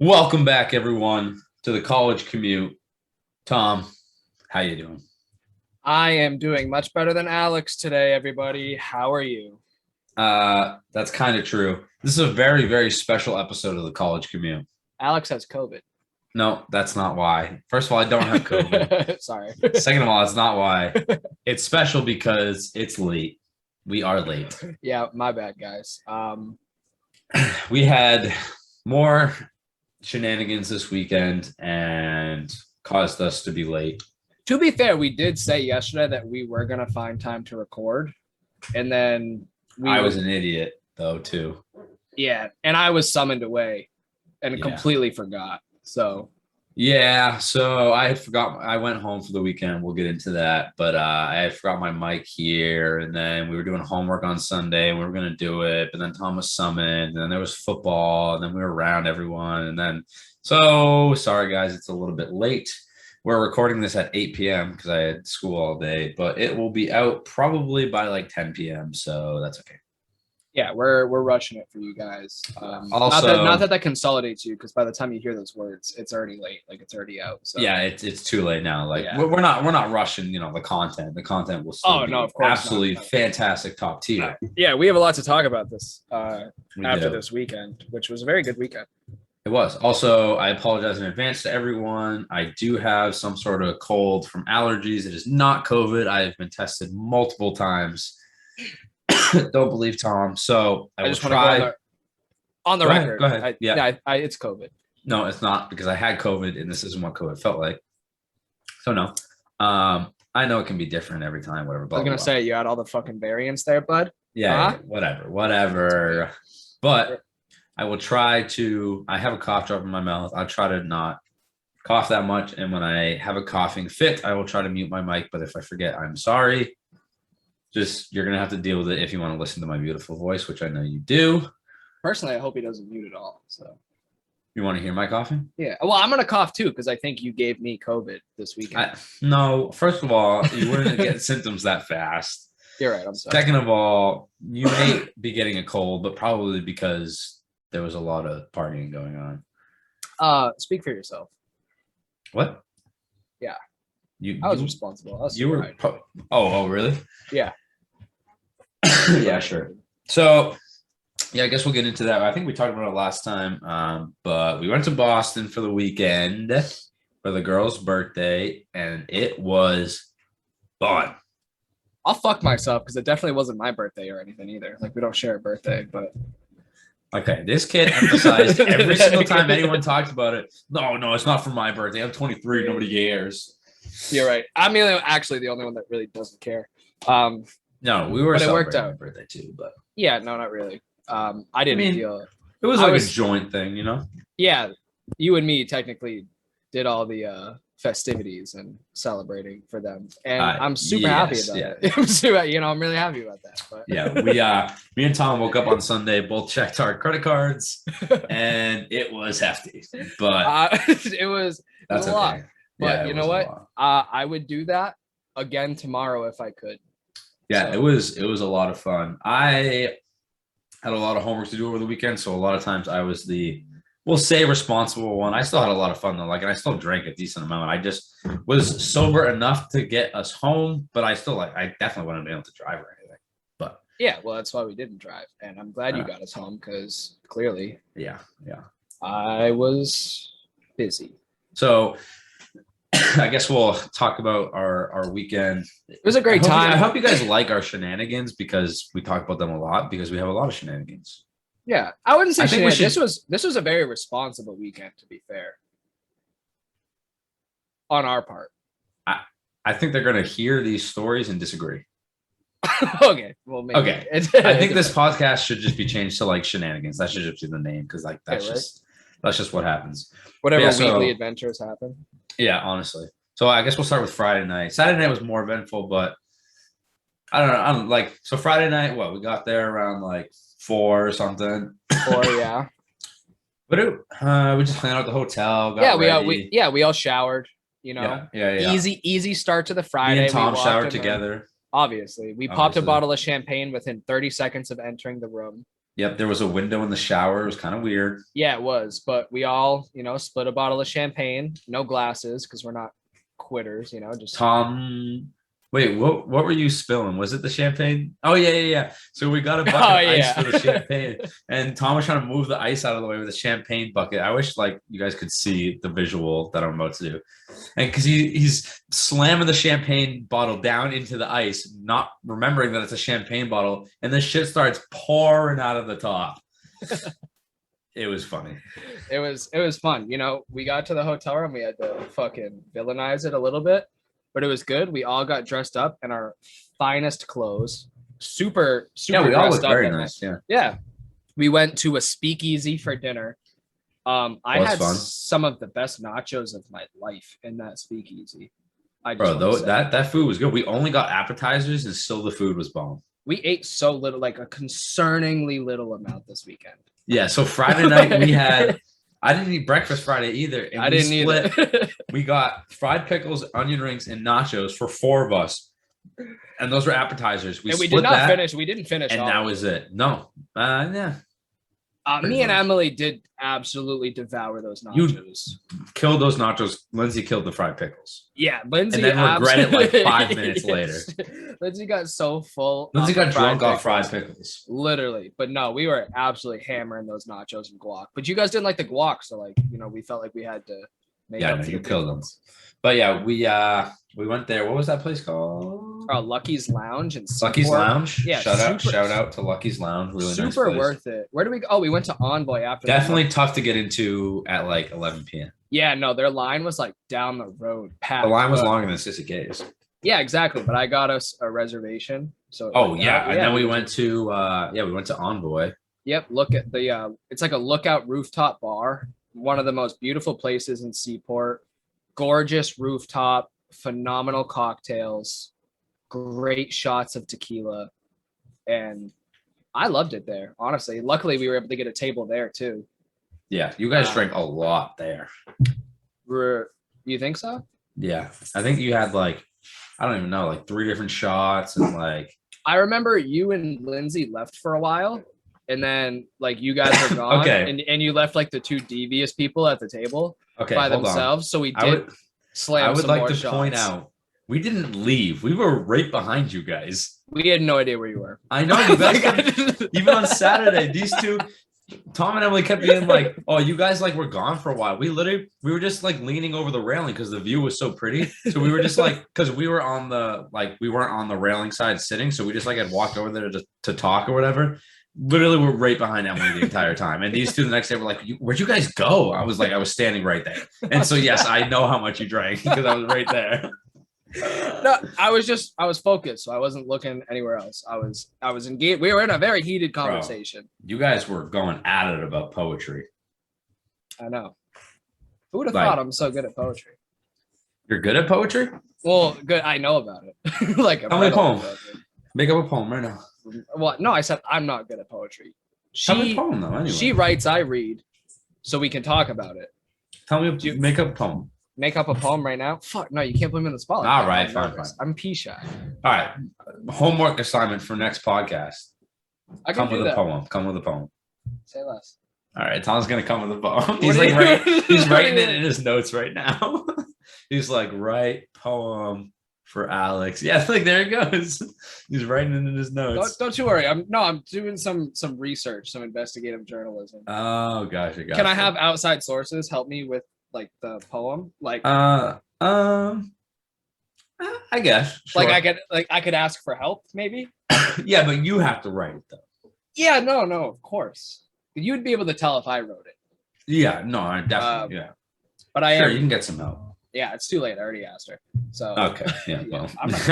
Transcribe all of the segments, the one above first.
Welcome back, everyone, to the college commute. Tom, how you doing? I am doing much better than Alex today, everybody. How are you? That's kind of true. This is a very, very special episode of the college commute. Alex has COVID. No, that's not why. First of all, I don't have COVID. Sorry. Second of all, it's not why. It's special because it's late. We are late. Yeah, my bad, guys. We had more shenanigans this weekend and caused us to be late. To be fair, we did say yesterday that we were gonna find time to record, and then I was an idiot though too. Yeah, and I was summoned away and completely forgot. So yeah, so I had forgot. I went home for the weekend. We'll get into that, but I had forgot my mic here, and then we were doing homework on Sunday, and we were gonna do it, but then Tom was summoned, and then there was football, and then we were around everyone, and then so sorry guys, it's a little bit late. We're recording this at 8 p.m. because I had school all day, but it will be out probably by like 10 p.m. So that's okay. yeah, we're rushing it for you guys. Also, not that consolidates you, because by the time you hear those words, it's already late. Like it's already out. So yeah, it's too late now. Like we're not rushing. The content. The content will still be of course absolutely fantastic, top tier. Yeah, we have a lot to talk about this after this weekend, which was a very good weekend. It was. Also, I apologize in advance to everyone. I do have some sort of cold from allergies. It is not COVID. I have been tested multiple times. Don't believe Tom. So I just want to go on the record. Go ahead. It's COVID. No, it's not, because I had COVID and this isn't what COVID felt like. So no. I know it can be different every time, whatever. I was going to say, you had all the fucking variants there, bud. Yeah, whatever. But I will try to, I have a cough drop in my mouth. I'll try to not cough that much. And when I have a coughing fit, I will try to mute my mic. But if I forget, I'm sorry. Just, you're going to have to deal with it if you want to listen to my beautiful voice, which I know you do. Personally, I hope he doesn't mute at all. So you want to hear my coughing? Yeah. Well, I'm going to cough too, because I think you gave me COVID this weekend. No, first of all, you wouldn't get symptoms that fast. You're right. I'm sorry. Second of all, you may be getting a cold, but probably because there was a lot of partying going on. Speak for yourself. What? Yeah. I was responsible. You were. Oh, really? Yeah. Yeah, sure. So, yeah, I guess we'll get into that. I think we talked about it last time, but we went to Boston for the weekend for the girl's birthday, and it was fun. I'll fuck myself because it definitely wasn't my birthday or anything either. Like, we don't share a birthday, but. Okay, this kid emphasized every single time anyone talked about it. No, it's not for my birthday. I'm 23. Nobody cares. You're right. I'm actually the only one that really doesn't care. No, we were. But it worked out. My birthday too, but yeah, no, not really. I didn't feel it was like a joint thing, Yeah, you and me technically did all the festivities and celebrating for them, and I'm super happy about it. I'm really happy about that. But. Yeah, me and Tom woke up on Sunday, both checked our credit cards, and it was hefty. But it was a lot. But you know what? I would do that again tomorrow if I could. Yeah, it was a lot of fun. I had a lot of homework to do over the weekend, so a lot of times I was we'll say responsible one. I still had a lot of fun though, and I still drank a decent amount. I just was sober enough to get us home, but I definitely wouldn't have been able to drive or anything. But yeah, well, that's why we didn't drive, and I'm glad you got us home because clearly, yeah, I was busy. So I guess we'll talk about our weekend. It was a great time. I hope you guys like our shenanigans because we talk about them a lot because we have a lot of shenanigans. Yeah, I wouldn't say shenanigans. This was a very responsible weekend, to be fair. On our part. I think they're going to hear these stories and disagree. Okay. Well, maybe. Okay. I think this podcast should just be changed to like shenanigans. That should just be the name because like that's just what happens. Whatever weekly adventures happen. Yeah, honestly. So I guess we'll start with Friday night. Saturday night was more eventful, but I don't know. So Friday night, we got there around like 4 or something. 4, yeah. But we just planned out the hotel. We all showered. Yeah. Easy start to the Friday. Me and Tom showered together. Obviously, we popped a bottle of champagne within 30 seconds of entering the room. Yep, there was a window in the shower. It was kind of weird. Yeah, it was. But we all, split a bottle of champagne. No glasses because we're not quitters. Just Tom, wait, what were you spilling? Was it the champagne? Oh yeah. So we got a bucket Oh, of ice yeah. for the champagne, and Tom was trying to move the ice out of the way with a champagne bucket. I wish like you guys could see the visual that I'm about to do, and because he's slamming the champagne bottle down into the ice, not remembering that it's a champagne bottle, and the shit starts pouring out of the top. It was funny. It was fun. We got to the hotel room. We had to fucking villainize it a little bit, but it was good. We all got dressed up in our finest clothes. Super. Yeah, we all looked very nice. Yeah. Yeah. We went to a speakeasy for dinner. I had fun. some of the best nachos of my life in that speakeasy. Bro, that food was good. We only got appetizers and still the food was bomb. We ate so little, like a concerningly little amount this weekend. Yeah, so Friday night I didn't eat breakfast Friday either. And I didn't either. We got fried pickles, onion rings, and nachos for 4 of us. And those were appetizers. We did not finish. We didn't finish. And that was it. No. Yeah. Me and Emily did absolutely devour those nachos. You killed those nachos. Lindsay killed the fried pickles. Yeah, Lindsay. And then regret it like 5 minutes later. Lindsay got so full. Lindsay got drunk off fried pickles. Literally. But no, we were absolutely hammering those nachos and guac. But you guys didn't like the guac. So we felt like we had to make up for you killed them. But yeah, we went there. What was that place called? Lucky's Lounge and Lucky's Lounge. Yeah, shout out to Lucky's Lounge. Really super nice place. Worth it. Where do we go? Oh, we went to Envoy after. Definitely tough to get into at like 11 p.m. Yeah, no, their line was like down the road. The line was longer than Sissy K's. Yeah, exactly. But I got us a reservation. So. Oh yeah, and then we went to Envoy. Yep. Look at the it's like a lookout rooftop bar. One of the most beautiful places in Seaport. Gorgeous rooftop, phenomenal cocktails, great shots of tequila, and I loved it there. Honestly, luckily we were able to get a table there too. Yeah, you guys drank a lot there. You think so? Yeah, I think you had like I don't even know, like 3 different shots and like. I remember you and Lindsay left for a while, and then like you guys were gone, okay. and you left like the 2 devious people at the table. Okay, by themselves. So we did slam. I would some like more to shots. point out we didn't leave. We were right behind you guys. We had no idea where you were. I know you guys. Even on Saturday, these 2, Tom and Emily, kept being like, "Oh, you guys like were gone for a while." We were just like leaning over the railing because the view was so pretty. So we were just like, because we were on we weren't on the railing side sitting, so we just like had walked over there to talk or whatever. Literally, we're right behind Emily the entire time. And these 2 the next day were like, "Where'd you guys go?" I was like, I was standing right there. And so, yes, I know how much you drank because I was right there. No, I was focused. So I wasn't looking anywhere else. I was engaged. We were in a very heated conversation. Bro, you guys were going at it about poetry. I know. Who would have thought I'm so good at poetry? You're good at poetry? Well, good. I know about it. Like tell me a poem. Make up a poem right now. Well, no, I said I'm not good at poetry. Tell me a poem though. Anyway, she writes, I read, so we can talk about it. Tell me, make up a poem. Make up a poem right now? Fuck no, you can't put me in the spotlight. All right, fine. I'm pee shy. All right, homework assignment for next podcast. I can come with a poem. Come with a poem. Say less. All right, Tom's gonna come with a poem. He's like he's writing it in his notes right now. He's like, write poem for Alex. Yeah, like there it goes. He's writing it in his notes. Don't you worry. I'm doing some research, some investigative journalism. Oh gosh, Can I have outside sources help me with like the poem? Like I guess. Sure. Like I could ask for help, maybe. Yeah, but you have to write it though. Yeah, no, of course. You would be able to tell if I wrote it. Yeah, no, I definitely yeah. But I you can get some help. Yeah, it's too late. I already asked her. So okay, yeah. Well, I'm not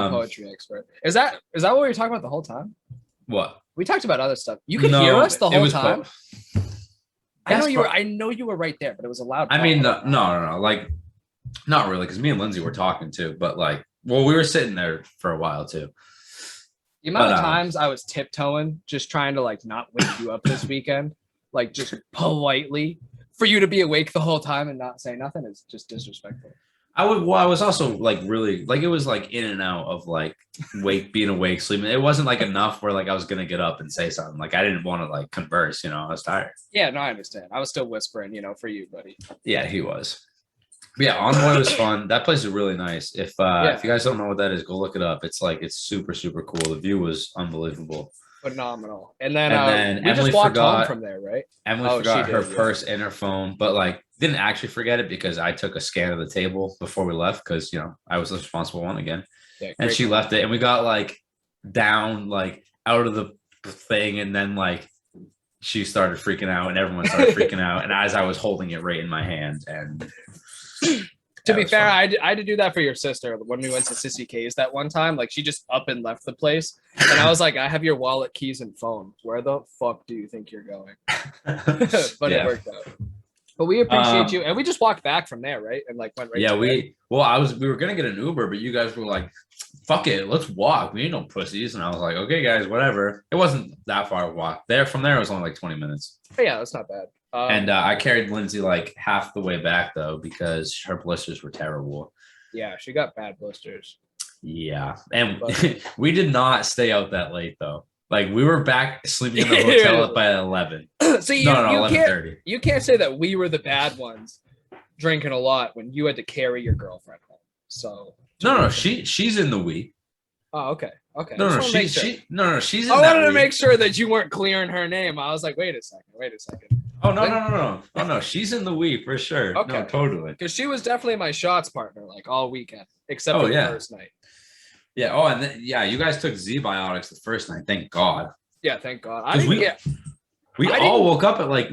the poetry expert. Is that what we were talking about the whole time? What? We talked about other stuff. You could hear us the whole time. I know you were right there, but it was a loud. I mean, no, like not really, because me and Lindsay were talking too, but like, well, we were sitting there for a while too. The amount of times I was tiptoeing, just trying to like not wake you up this weekend, like just politely. For you to be awake the whole time and not say nothing is just disrespectful. I was also like really like it was like in and out of like being awake, sleeping. It wasn't like enough where like I was gonna get up and say something. Like I didn't want to like converse, I was tired. Yeah, no, I understand. I was still whispering, for you, buddy. Yeah, he was. But yeah, Envoy was fun. That place is really nice. If Yeah, you guys don't know what that is, go look it up. It's like it's super, super cool. The view was unbelievable. phenomenal. And then And then we just walked home from there, right? Emily Oh, she forgot her did. Yeah. purse and her phone, but like didn't actually forget it because I took a scan of the table before we left because I was the responsible one again. Yeah, And great she call. left it and we got like down like out of the thing and then like she started freaking out and everyone started freaking out. And as I was holding it right in my hand and To be fair, fun. I had to do that for your sister when we went to Sissy K's that one time. Like she just up and left the place, and I was like, "I have your wallet, keys, and phone. Where the fuck do you think you're going?" But it worked out. But we appreciate you, and we just walked back from there, right? And like went right. Yeah, to bed. we were gonna get an Uber, but you guys were like, fuck it, let's walk. We ain't no pussies. And I was like, okay, guys, whatever. It wasn't that far of a walk. From there it was only like 20 minutes. But yeah, that's not bad. And I carried Lindsay like half the way back though, because her blisters were terrible. Yeah, she got bad blisters. Yeah. And But we did not stay out that late though. Like we were back sleeping in the hotel by 11. so you 11:30. You can't say that we were the bad ones drinking a lot when you had to carry your girlfriend home. So No, she's in the week. oh, okay. Okay. No, she's in I wanted to week. make sure that you weren't clearing her name. I was like, wait a second. Oh no. Oh no, she's in the week for sure. Okay. No, totally. Because she was definitely my shots partner, like all weekend, except for the first night. Yeah. Oh, and you guys took Z-Biotics the first night. Thank God. Yeah, thank God. We all woke up at like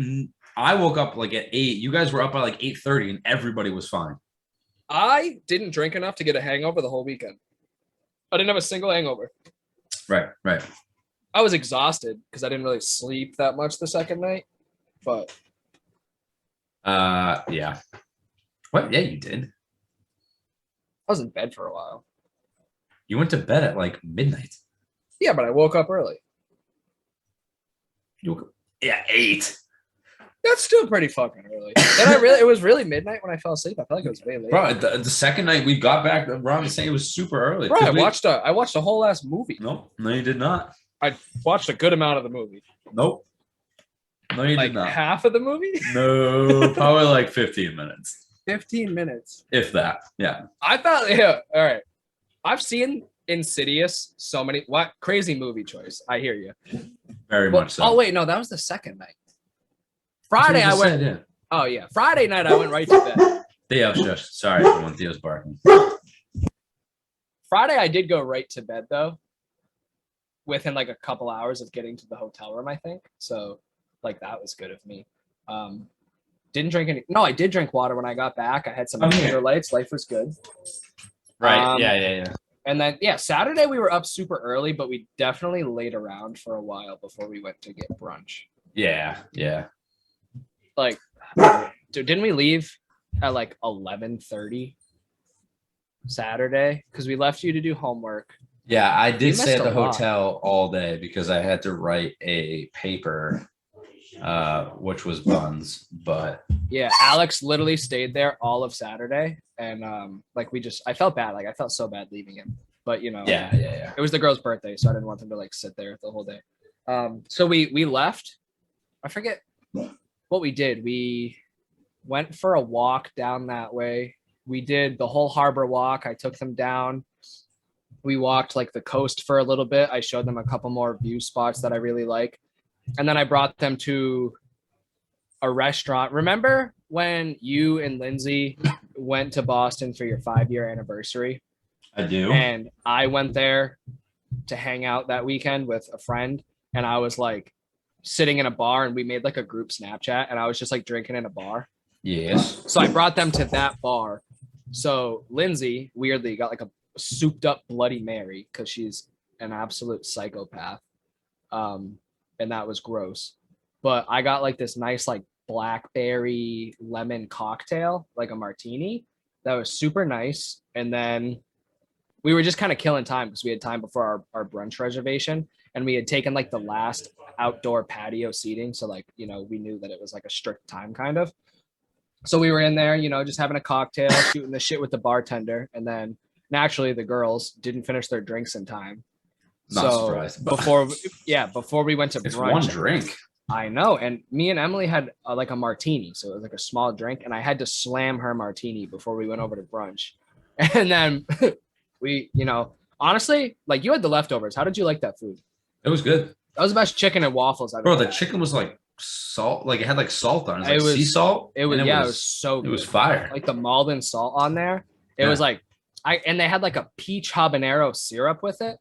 I woke up like at 8. You guys were up by like 8:30 and everybody was fine. I didn't drink enough to get a hangover the whole weekend. I didn't have a single hangover. Right. I was exhausted because I didn't really sleep that much the second night. But yeah. What? Yeah, you did. I was in bed for a while. You went to bed at like midnight. Yeah, but I woke up early. Yeah, 8. That's still pretty fucking early. And it was really midnight when I fell asleep. I felt like it was way late. Bro, the second night we got back around the same, it was super early. Bro, I watched a whole ass movie. No, you did not. I watched a good amount of the movie. Nope. No, you like did not. Half of the movie? No, probably like 15 minutes. 15 minutes. If that. Yeah. I thought, yeah, all right. I've seen Insidious so many. What crazy movie choice. I hear you. Very much so. Oh, wait, no, that was the second night. Friday, I went. Yeah. Oh, yeah. Friday night, I went right to bed. Theo, shush. Sorry, everyone. Theo's barking. Friday, I did go right to bed, though, within like a couple hours of getting to the hotel room, I think. So, like, that was good of me. Didn't drink any. No, I did drink water when I got back. I had some electrolytes. Life was good. Right. Yeah. And then, Saturday we were up super early, but we definitely laid around for a while before we went to get brunch. Yeah. Like, dude, didn't we leave at like 11:30 Saturday? Because we left you to do homework. Yeah, I did stay at the hotel all day because I had to write a paper, which was buns. But yeah, Alex literally stayed there all of Saturday, and I felt bad. Like I felt so bad leaving him, but yeah. It was the girl's birthday, so I didn't want them to like sit there the whole day. So we left. I forget what we did. We went for a walk down that way. We did the whole harbor walk. I took them down. We walked like the coast for a little bit. I showed them a couple more view spots that I really like. And then I brought them to a restaurant. Remember when you and Lindsay went to Boston for your 5-year anniversary? I do. And I went there to hang out that weekend with a friend. And I was like sitting in a bar and we made like a group Snapchat and I was just like drinking in a bar. Yes. So I brought them to that bar. So Lindsay weirdly got like a souped up Bloody Mary because she's an absolute psychopath. And that was gross. But I got like this nice like blackberry lemon cocktail, like a martini. That was super nice. And then we were just kind of killing time because we had time before our brunch reservation. And we had taken like the last outdoor patio seating. So like, we knew that it was like a strict time kind of. So we were in there, just having a cocktail, shooting the shit with the bartender, and then naturally the girls didn't finish their drinks in time. Not So surprised. before we went to It's brunch, one drink. I know, and me and Emily had like a martini, so it was like a small drink, and I had to slam her martini before we went over to brunch, and then we, honestly, like you had the leftovers. How did you like that food? It was good. That was the best chicken and waffles I've Bro, ever the had. chicken was like salt, like it had like salt on it. It was It like sea was- salt. It was and it was so it good. was fire. Like the Malden salt on there. It was Yeah. like and they had like a peach habanero syrup with it,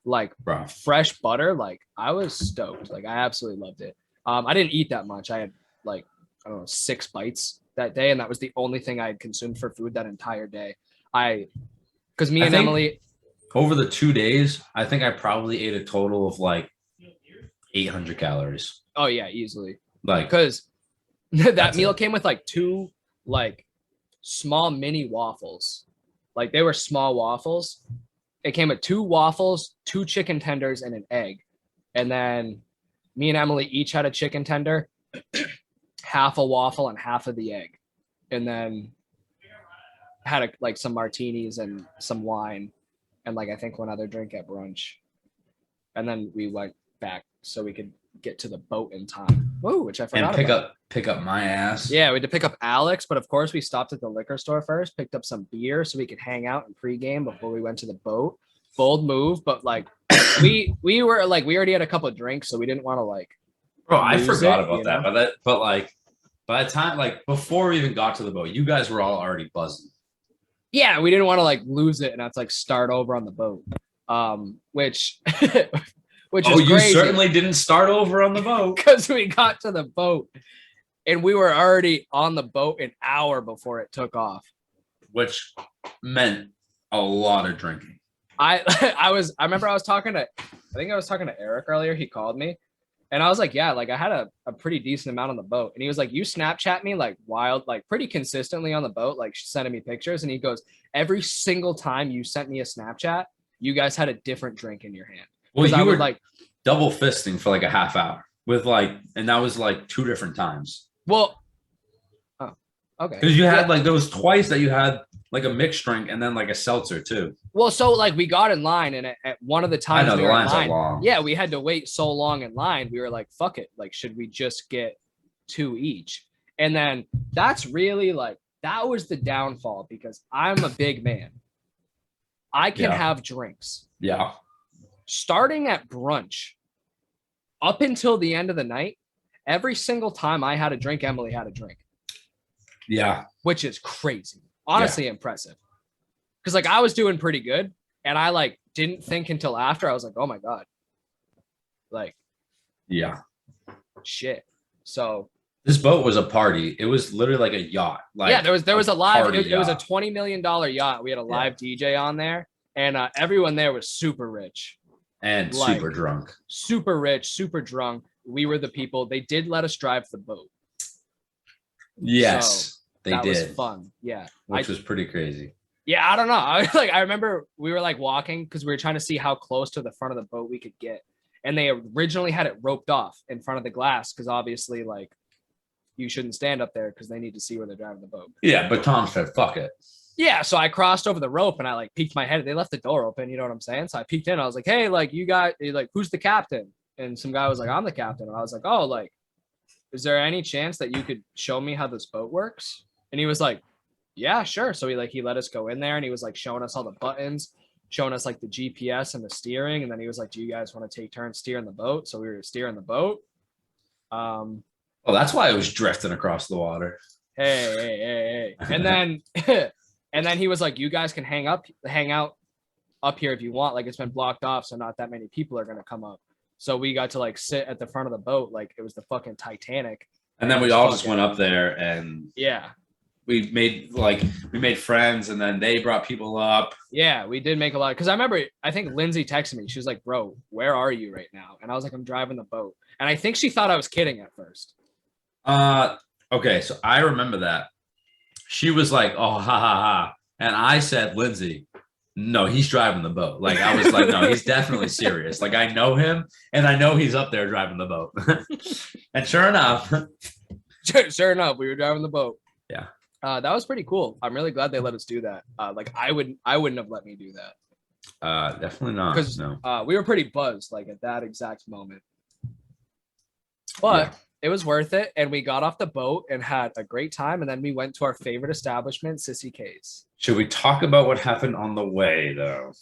like Bro. fresh butter. Like I was stoked. Like I absolutely loved it. I didn't eat that much. I had like, I don't know, 6 bites that day, and that was the only thing I had consumed for food that entire day. Because me I and think- Emily, Over the 2 days, I think I probably ate a total of like 800 calories. oh yeah, easily. Like, Because that That's meal it. came with like 2 like small mini waffles. Like they were small waffles. It came with 2 waffles, 2 chicken tenders, and an egg. And then me and Emily each had a chicken tender, half a waffle, and half of the egg. And then had like some martinis and some wine, and like I think one other drink at brunch. And then we went back so we could get to the boat in time. Whoa, which I forgot and about. pick up my ass. Yeah, we had to pick up Alex, but of course we stopped at the liquor store first, picked up some beer so we could hang out and pregame before we went to the boat. Bold move, but like we were like we already had a couple of drinks, so we didn't want to like. Bro, I lose forgot it, about you that. know? But like by the time, like before we even got to the boat, you guys were all already buzzing. Yeah, we didn't want to like lose it and have to like start over on the boat. Which which Oh, is you crazy certainly didn't start over on the boat. because we got to the boat and we were already on the boat an hour before it took off. Which meant a lot of drinking. I remember I was talking to Eric earlier. He called me and I was like, yeah, like I had a pretty decent amount on the boat. And he was like, you Snapchat me like wild, like pretty consistently on the boat, like sending me pictures. And he goes, every single time you sent me a Snapchat, you guys had a different drink in your hand. Well, I you would were like, double fisting for like a half hour with like, and that was like 2 different times. well, oh, okay. Because you had Yeah. like, there was twice that you had like a mixed drink and then like a seltzer too. Well, so like we got in line and at one of the times I know we the were in lines are line, long. yeah, we had to wait so long in line. We were like, fuck it. Like, should we just get 2 each? And then that's really like, that was the downfall because I'm a big man. I can Yeah. have drinks. Yeah. Starting at brunch up until the end of the night, every single time I had a drink, Emily had a drink, Yeah. which is crazy. Honestly, impressive. Because like I was doing pretty good and I like didn't think until after. I was like, oh my God. Like, Yeah. shit. So This boat was a party. It was literally like a yacht. Like yeah, there was a live, party it was a yacht. $20 million yacht. We had a live DJ on there and everyone there was super rich. And like- super drunk. Super rich, super drunk. We were the people. They did let us drive the boat. Yes, they That was did, fun. Yeah. which was pretty crazy. Yeah, I don't know. I remember we were like walking because we were trying to see how close to the front of the boat we could get. And they originally had it roped off in front of the glass because obviously like you shouldn't stand up there because they need to see where they're driving the boat. Yeah, but Tom said, "Fuck it." Yeah, so I crossed over the rope and I like peeked my head. They left the door open, you know what I'm saying? So I peeked in. I was like, "Hey, like you got like who's the captain?" And some guy was like, "I'm the captain." And I was like, "Oh, like is there any chance that you could show me how this boat works?" And he was like, "Yeah, sure." So he let us go in there and he was like showing us all the buttons, showing us like the GPS and the steering. And then he was like, "Do you guys want to take turns steering the boat?" So we were steering the boat. Oh, that's why it was drifting across the water. Hey. And then and then he was like, "You guys can hang out up here if you want. Like it's been blocked off, so not that many people are gonna come up." So we got to like sit at the front of the boat like it was the fucking Titanic. And then we all just went up there and Yeah. we made friends, and then they brought people up. Yeah, we did make a lot because I remember I think Lindsay texted me. She was like, "Bro, where are you right now?" And I was like, "I'm driving the boat." And I think she thought I was kidding at first. Okay, so I remember that. She was like, "Oh, ha ha ha," and I said, "Lindsay, no, he's driving the boat." Like I was like, "No, he's definitely serious." Like I know him, and I know he's up there driving the boat. And sure enough, Sure enough, we were driving the boat. Yeah. That was pretty cool. I'm really glad they let us do that. Like I wouldn't have let me do that. Definitely not. Because No. we were pretty buzzed like at that exact moment. But it was worth it. And we got off the boat and had a great time. And then we went to our favorite establishment, Sissy K's. Should we talk about what happened on the way, though?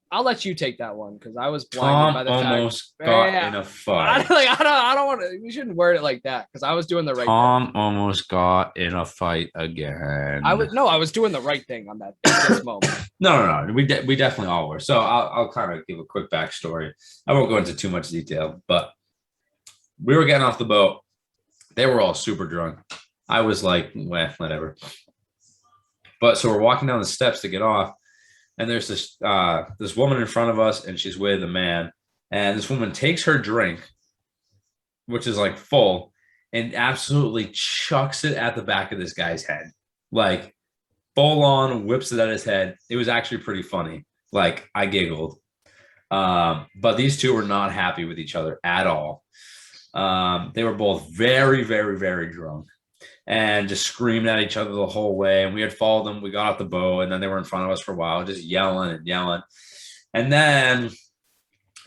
I'll let you take that one because I was blinded Tom by the almost fact. got in a fight. I don't want to. We shouldn't word it like that because I was doing the right Tom thing. almost got in a fight again. I was doing the right thing on that at this moment. No. We definitely all were. So I'll kind of give a quick backstory. I won't go into too much detail, but we were getting off the boat. They were all super drunk. I was like, well, whatever. But so we're walking down the steps to get off. And there's this woman in front of us, and she's with a man. And this woman takes her drink, which is like full, and absolutely chucks it at the back of this guy's head. Like full on whips it at his head. It was actually pretty funny. Like I giggled. But these two were not happy with each other at all. They were both very, very, very drunk. And just screaming at each other the whole way. And we had followed them. We got off the boat, and then they were in front of us for a while, just yelling and yelling. And then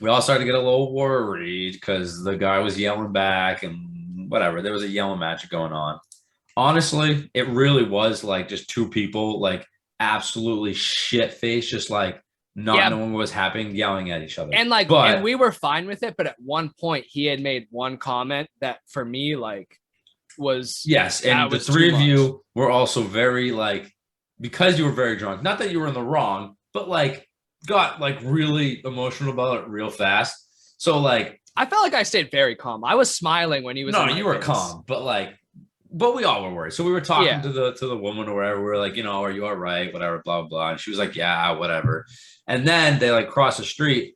we all started to get a little worried because the guy was yelling back and whatever. There was a yelling match going on. Honestly, it really was like just two people, like absolutely shit faced, just like not knowing what was happening, yelling at each other. And and we were fine with it. But at one point, he had made one comment that for me, like, was and the three of you were also very like, because you were very drunk, not that you were in the wrong, but like got like really emotional about it real fast. So like I felt like I stayed very calm. I was smiling when he was you were calm, but we all were worried. So we were talking to the woman or whatever. We were like, are you all right, whatever, blah blah. And she was like, yeah, whatever. And then they like cross the street.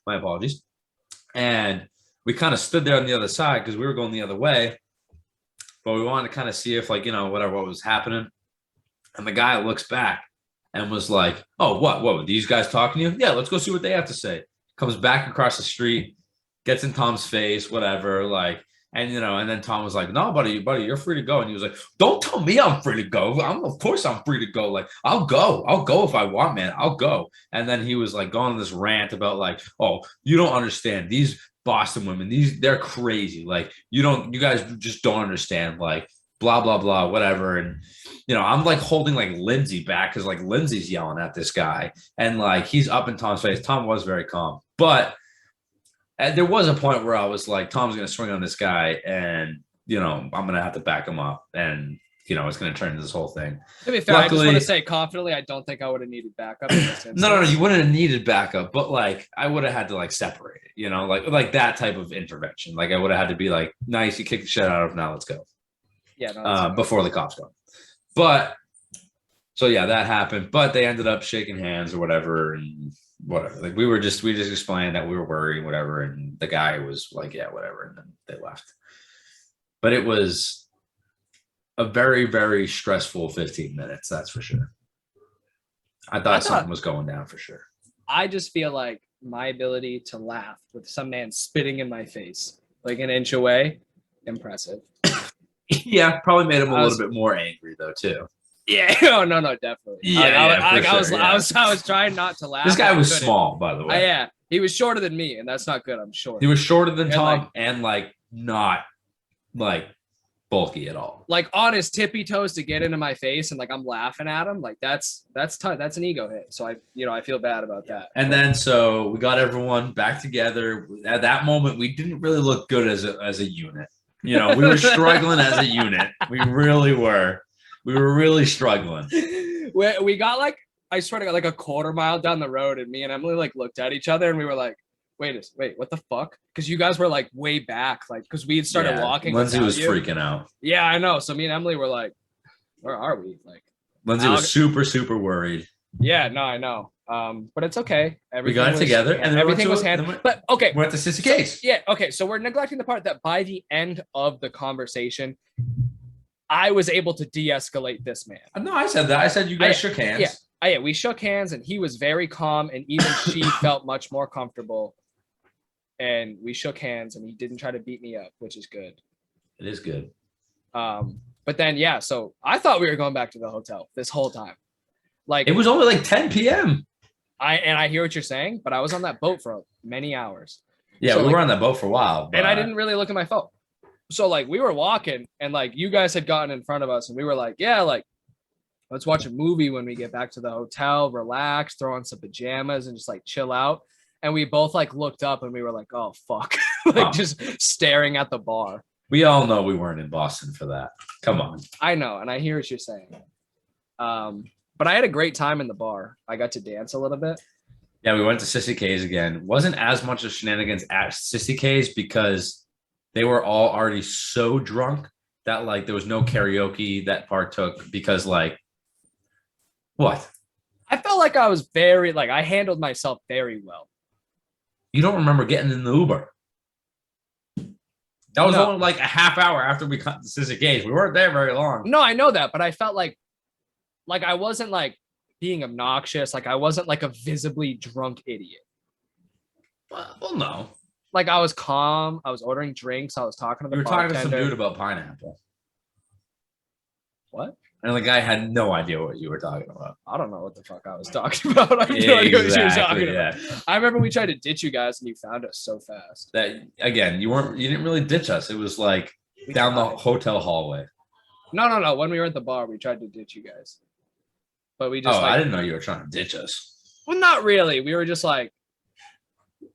My apologies. And we kind of stood there on the other side because we were going the other way, but we wanted to kind of see if what was happening. And the guy looks back and was like, oh, what were these guys talking to you? Yeah, let's go see what they have to say. Comes back across the street, gets in Tom's face, whatever, like, and then Tom was like, no, buddy, you're free to go. And he was like, don't tell me I'm free to go. Of course I'm free to go. Like, I'll go if I want, man, I'll go. And then he was like going on this rant about like, oh, you don't understand these Boston women, they're crazy. Like, you guys just don't understand, like, blah, blah, blah, whatever. And, I'm like holding like Lindsay back because like Lindsay's yelling at this guy and like he's up in Tom's face. Tom was very calm, but there was a point where I was like, Tom's going to swing on this guy and, I'm going to have to back him up and, it's going to turn into this whole thing. To be fair, luckily, I just want to say confidently, I don't think I would have needed backup. No, you wouldn't have needed backup, but like I would have had to like separate it, like that type of intervention. Like I would have had to be like, nice, you kicked the shit out of him, now let's go. Yeah, no, before the cops go. But so yeah, that happened. But they ended up shaking hands or whatever, and whatever. Like we just explained that we were worried, whatever, and the guy was like, yeah, whatever, and then they left. But it was a very, very stressful 15 minutes, that's for sure. I thought something was going down for sure. I just feel like my ability to laugh with some man spitting in my face, like an inch away, impressive. Yeah, probably made him a little bit more angry though, too. Yeah, no, definitely. Yeah, I was trying not to laugh. This guy was small, by the way. Yeah, he was shorter than me, and that's not good. I'm short. He was shorter than Tom, and like not like bulky at all. Like on his tippy toes to get into my face, and like I'm laughing at him. Like that's tough. That's an ego hit. So I feel bad about that. And then so we got everyone back together. At that moment, we didn't really look good as a unit. We were struggling as a unit. We really were. We were really struggling. We got like, I swear to God, like a quarter mile down the road, and me and Emily like looked at each other and we were like, wait, what the fuck? Because you guys were like way back, like because we had started walking. Lindsay was freaking out. Yeah, I know. So me and Emily were like, where are we? Like Lindsay was super, super worried. Yeah, no, I know. But it's okay. We got it together, and everything was handled. But okay, we're at the Sissy Case. Yeah, okay. So we're neglecting the part that by the end of the conversation, I was able to de-escalate this man. No, I said that. I said you guys shook hands. Yeah, we shook hands, and he was very calm, and even she felt much more comfortable. And we shook hands, and he didn't try to beat me up, which is good. It is good. But then yeah, so I thought we were going back to the hotel this whole time. Like It was only like 10 p.m. I hear what you're saying, but I was on that boat for many hours. Yeah, So, we like, were on that boat for a while. and I didn't really look at my phone. So like we were walking and like you guys had gotten in front of us and we were like, yeah, like let's watch a movie when we get back to the hotel, relax, throw on some pajamas and just like chill out. And we both like looked up and we were like, oh fuck. Like just staring at the bar. We all know we weren't in Boston for that. Come on. I know, and I hear what you're saying. But I had a great time in the bar. I got to dance a little bit. Yeah, we went to Sissy K's again. Wasn't as much of shenanigans at Sissy K's because they were all already so drunk that like there was no karaoke that partook because like what? I felt like I was very like I handled myself very well. You don't remember getting in the Uber. That was No. only like a half hour after we cut the Sissy K's. We weren't there very long. No, I know that, but I felt like I wasn't like being obnoxious. Like I wasn't like a visibly drunk idiot. Well, no. Like I was calm. I was ordering drinks. I was talking to the You were talking to some bartender. dude about pineapple. What? And the guy had no idea what you were talking about. I don't know what the fuck I was talking about. I have no idea what you were talking about. I remember we tried to ditch you guys and you found us so fast. That again, you didn't really ditch us. It was like down the hotel hallway. No. When we were at the bar, we tried to ditch you guys. But we just I didn't know you were trying to ditch us. Well, not really. We were just like,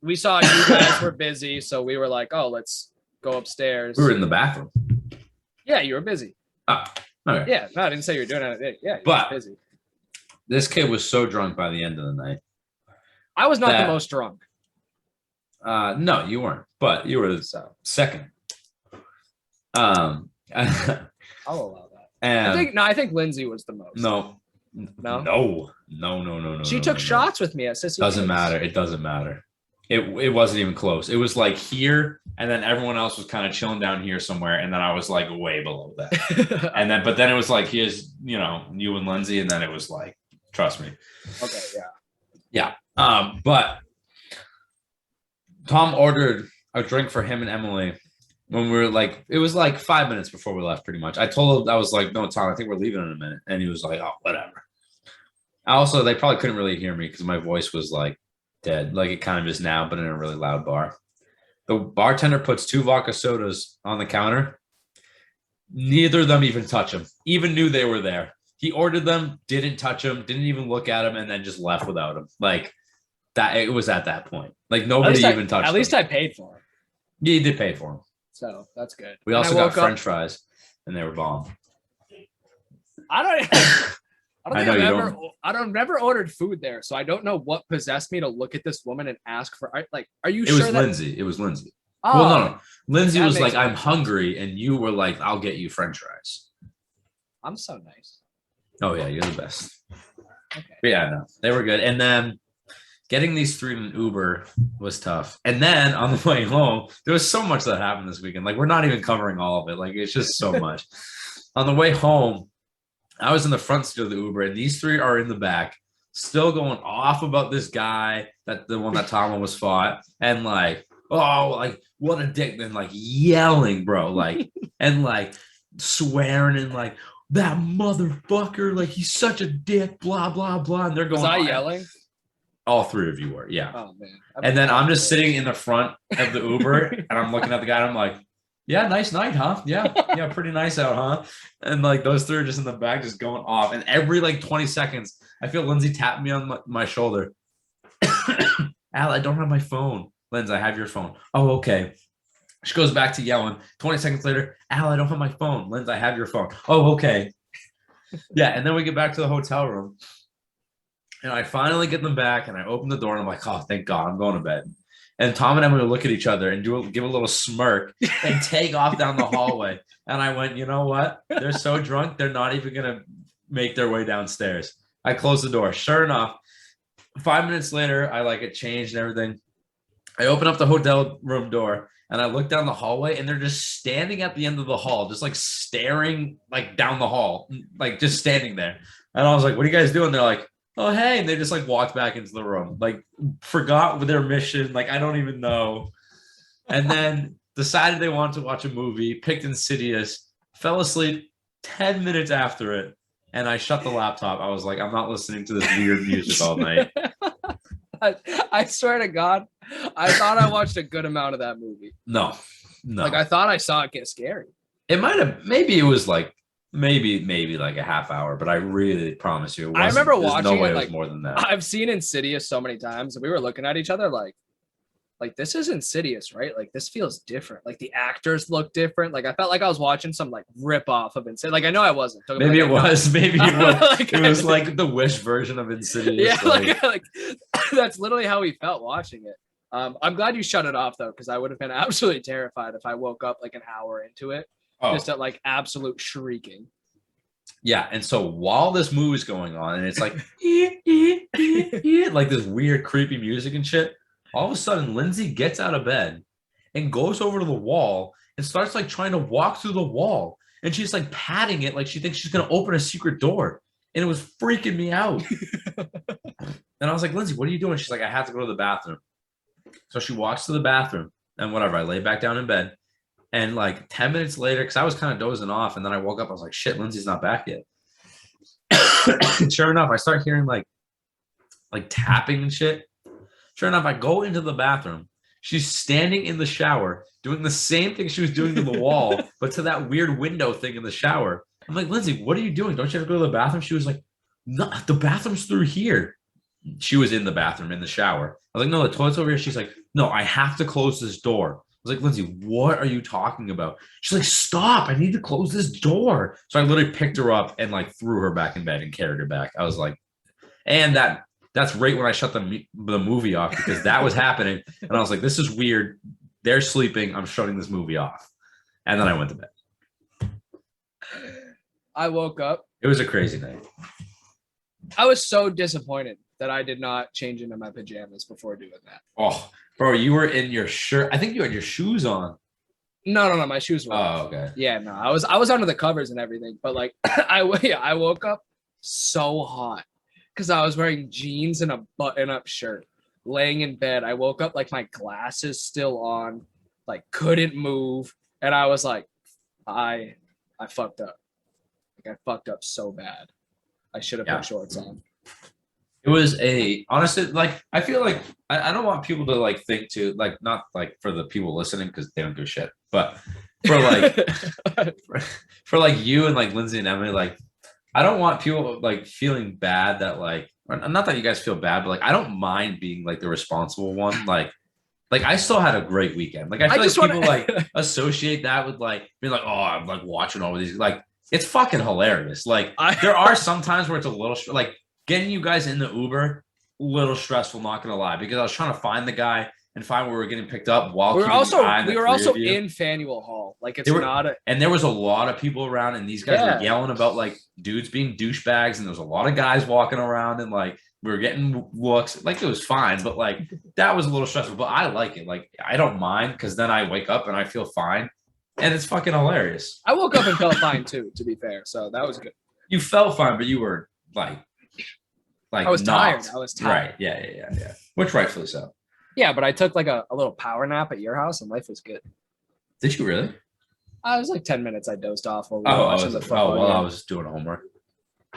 we saw you guys were busy, so we were like, oh, let's go upstairs. We were in the bathroom. Yeah, you were busy. Oh, okay. Yeah, no, I didn't say you were doing anything. Yeah, you But were busy. This kid was so drunk by the end of the night. I was not the most drunk. No, you weren't, but you were second. I'll allow that. And I think Lindsay was the most. No. She took shots with me at Sissy. Doesn't matter. It doesn't matter. It wasn't even close. It was like here, and then everyone else was kind of chilling down here somewhere, and then I was like way below that. But then it was like here's you and Lindsay, and then it was like trust me. Okay, yeah. But Tom ordered a drink for him and Emily when we were like, it was like 5 minutes before we left, pretty much. I told him, I was like, no, Tom, I think we're leaving in a minute. And he was like, oh, whatever. Also, they probably couldn't really hear me because my voice was like dead, like it kind of is now, but in a really loud bar. The bartender puts 2 vodka sodas on the counter. Neither of them even touch them, even knew they were there. He ordered them, didn't touch them, didn't even look at them, and then just left without them. Like that, it was at that point. Like nobody even touched them. At least I paid for them. Yeah, you did pay for them. So that's good. We also got French fries, and they were bomb. I've never ordered food there, so I don't know what possessed me to look at this woman and ask for. Like, are you sure? Lindsay. It was Lindsay. Oh, well, no. Lindsay was like, "I'm sense. hungry," and you were like, "I'll get you French fries." I'm so nice. Oh yeah, you're the best. Okay. But yeah, no, they were good. And then getting these 3 in an Uber was tough. And then on the way home, there was so much that happened this weekend. Like we're not even covering all of it. Like it's just so much. On the way home, I was in the front seat of the Uber, and these 3 are in the back, still going off about this guy, the one that Tom almost fought, and like, oh, like what a dick, then like yelling, bro, like and like swearing and like that motherfucker, like he's such a dick, blah blah blah, and they're going. Was I yelling? All 3 of you were, yeah. Oh man. And then I'm just sitting in the front of the Uber, and I'm looking at the guy, and I'm like, yeah, nice night, huh? Yeah, pretty nice out, huh? And like those 3 are just in the back, just going off. And every like 20 seconds, I feel Lindsay tap me on my shoulder. Al, I don't have my phone. Lindsay, I have your phone. Oh, okay. She goes back to yelling. 20 seconds later, Al, I don't have my phone. Lindsay, I have your phone. Oh, okay. Yeah, and then we get back to the hotel room. And I finally get them back, and I open the door, and I'm like, oh, thank God, I'm going to bed. And Tom and Emily look at each other and give a little smirk and take off down the hallway. And I went, you know what? They're so drunk, they're not even going to make their way downstairs. I closed the door. Sure enough, 5 minutes later, I like it changed and everything. I open up the hotel room door, and I look down the hallway, and they're just standing at the end of the hall, just like staring like down the hall, like just standing there. And I was like, what are you guys doing? They're like, oh, hey. And they just like walked back into the room, like forgot their mission. Like, I don't even know. And then decided they wanted to watch a movie, picked Insidious. fell asleep 10 minutes after it, and I shut the laptop. I was like, I'm not listening to this weird music all night. I swear to God, I thought I watched a good amount of that movie. No, no. Like I thought I saw it get scary. It might have, maybe it was like, maybe like a half hour, but I really promise you, it wasn't. I remember There's watching no way it it was like more than that. I've seen Insidious so many times, and we were looking at each other like this is Insidious, right? Like this feels different. Like the actors look different. Like I felt like I was watching some like rip off of Insidious. Like I know I wasn't. Maybe it was. Maybe it was. Like, It was like the Wish version of Insidious. Yeah, like that's literally how we felt watching it. I'm glad you shut it off though, because I would have been absolutely terrified if I woke up like an hour into it, just at like absolute shrieking. Yeah, and so while this movie's going on, and it's like like this weird, creepy music and shit, all of a sudden Lindsay gets out of bed and goes over to the wall and starts like trying to walk through the wall, and she's like patting it like she thinks she's gonna open a secret door, and it was freaking me out. And I was like, Lindsay, what are you doing? She's like, I have to go to the bathroom. So she walks to the bathroom, and whatever, I lay back down in bed. And like 10 minutes later, because I was kind of dozing off, and then I woke up, I was like, shit, Lindsay's not back yet. Sure enough, I start hearing like tapping and shit. Sure enough, I go into the bathroom. She's standing in the shower, doing the same thing she was doing to the wall, but to that weird window thing in the shower. I'm like, Lindsay, what are you doing? Don't you have to go to the bathroom? She was like, no, the bathroom's through here. She was in the bathroom, in the shower. I was like, no, the toilet's over here. She's like, no, I have to close this door. I was like, Lindsay, what are you talking about? She's like, stop. I need to close this door. So I literally picked her up and like threw her back in bed and carried her back. I was like, and that's right when I shut the movie off, because that was happening. And I was like, this is weird. They're sleeping. I'm shutting this movie off. And then I went to bed. I woke up. It was a crazy night. I was so disappointed that I did not change into my pajamas before doing that. Oh, bro, you were in your shirt. I think you had your shoes on. No, my shoes were off. Oh, okay. Yeah, no, I was under the covers and everything, but like I woke up so hot because I was wearing jeans and a button-up shirt, laying in bed. I woke up like my glasses still on, like couldn't move, and I was like, I fucked up. Like I fucked up so bad. I should have put shorts on. It was honestly, like, I feel like I don't want people to like think to like, not like for the people listening, because they don't give a shit, but for like for like you and like Lindsay and Emily, like I don't want people like feeling bad that like, not that you guys feel bad, but like I don't mind being like the responsible one. Like I still had a great weekend. Like I feel like people like associate that with like being like, oh, I'm like watching all of these. Like it's fucking hilarious. Like there are some times where it's a little like getting you guys in the Uber, a little stressful, not gonna lie, because I was trying to find the guy and find where we were getting picked up while we were also in Faneuil Hall. Like it's and there was a lot of people around, and these guys were yelling about like dudes being douchebags, and there was a lot of guys walking around, and like we were getting looks. Like it was fine, but like that was a little stressful. But I like it. Like I don't mind, because then I wake up and I feel fine, and it's fucking hilarious. I woke up and felt fine too, to be fair. So that was good. You felt fine, but you were like I was tired. I was tired. Right. Yeah. Which rightfully so. Yeah, but I took like a little power nap at your house, and life was good. Did you really? I was like 10 minutes. I dozed off while we were watching the football. While I was doing homework.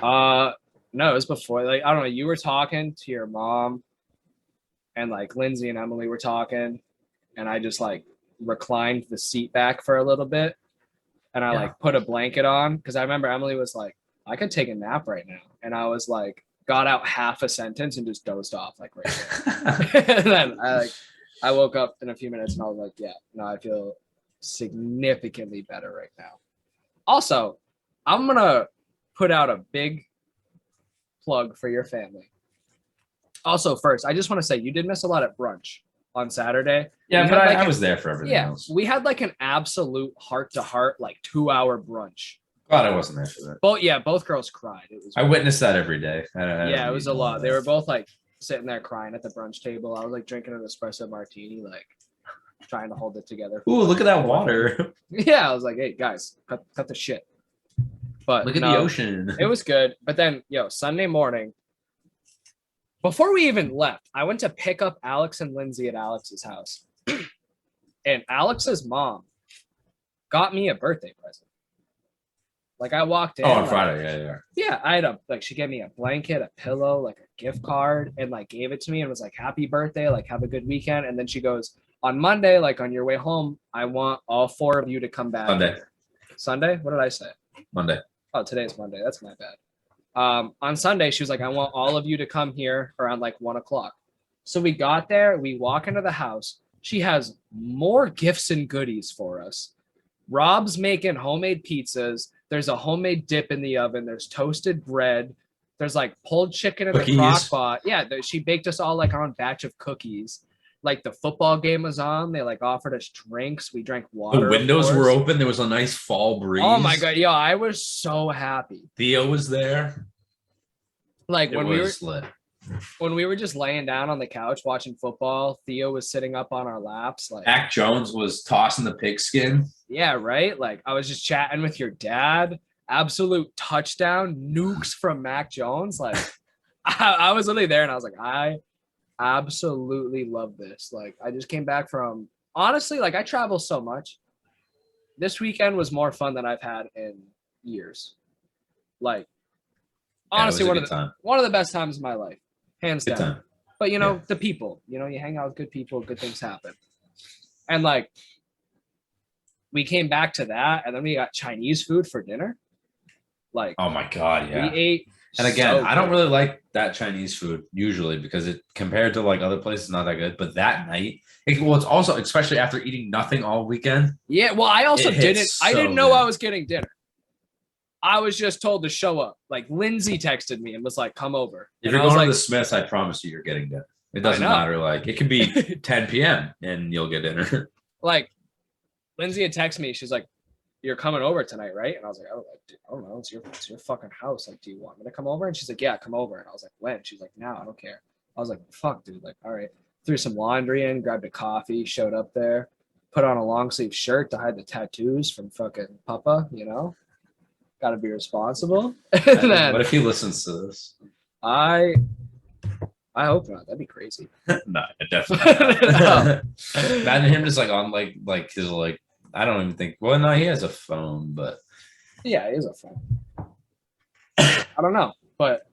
No, it was before. Like I don't know. You were talking to your mom, and like Lindsay and Emily were talking, and I just like reclined the seat back for a little bit, and I like put a blanket on, because I remember Emily was like, I could take a nap right now, and I was like, got out half a sentence and just dozed off like right there. And then I woke up in a few minutes and I was like, yeah, no, I feel significantly better right now. Also, I'm gonna put out a big plug for your family. Also, first, I just want to say you did miss a lot at brunch on Saturday. Yeah, but I was there for everything else. We had like an absolute heart-to-heart, like 2-hour brunch. God, I wasn't there for that. Both girls cried. It was. I witnessed that every day. It was a lot. They were both like sitting there crying at the brunch table. I was like drinking an espresso martini, like trying to hold it together. Ooh, look at that water. Yeah, I was like, hey guys, cut the shit. But look at the ocean. It was good. But then, Sunday morning, before we even left, I went to pick up Alex and Lindsay at Alex's house, and Alex's mom got me a birthday present. Like I walked in. Oh, on like, Friday, yeah. Yeah, I had she gave me a blanket, a pillow, like a gift card, and like gave it to me and was like, happy birthday, like have a good weekend. And then she goes, on Monday, like on your way home, I want all 4 of you to come back. Sunday. Here. Sunday? What did I say? Monday. Oh, today's Monday. That's my bad. On Sunday, she was like, I want all of you to come here around like 1:00. So we got there, we walk into the house. She has more gifts and goodies for us. Rob's making homemade pizzas. There's a homemade dip in the oven. There's toasted bread. There's like pulled chicken in the crock pot. Yeah, she baked us all like our own batch of cookies. Like the football game was on. They like offered us drinks. We drank water. The windows were open. There was a nice fall breeze. Oh my god, yo, I was so happy. Theo was there. Like when we were just laying down on the couch watching football, Theo was sitting up on our laps. Like Mac Jones was tossing the pigskin. Yeah, right. Like I was just chatting with your dad. Absolute touchdown nukes from Mac Jones. Like I was literally there, and I was like, I absolutely love this. Like I just came back from, honestly, like I travel so much. This weekend was more fun than I've had in years. Like honestly, one of the best times of my life, hands down. Time. But the people, you hang out with good people, good things happen. And like we came back to that, and then we got Chinese food for dinner. Like, oh my god, yeah. We ate. And again, I don't really like that Chinese food usually because it compared to like other places, not that good. But that night, it's also especially after eating nothing all weekend. Yeah, well, I also didn't. I didn't know I was getting dinner. I was just told to show up. Like Lindsay texted me and was like, "Come over." If you're going to the Smiths, I promise you, you're getting dinner. It doesn't matter. Like it could be 10 p.m. and you'll get dinner. Like Lindsay had texted me. She's like, "You're coming over tonight, right?" And I was like, I don't know. It's your fucking house. Like, do you want me to come over? And she's like, "Yeah, come over." And I was like, "When?" She's like, "Now, I don't care." I was like, "Fuck, dude." Like, all right. Threw some laundry in, grabbed a coffee, showed up there, put on a long sleeve shirt to hide the tattoos from fucking Papa, Got to be responsible. And then, what if he listens to this? I hope not. That'd be crazy. No, definitely not. Imagine him just like on like his like, I don't even think. Well, no, he has a phone, but yeah, he has a phone. I don't know, but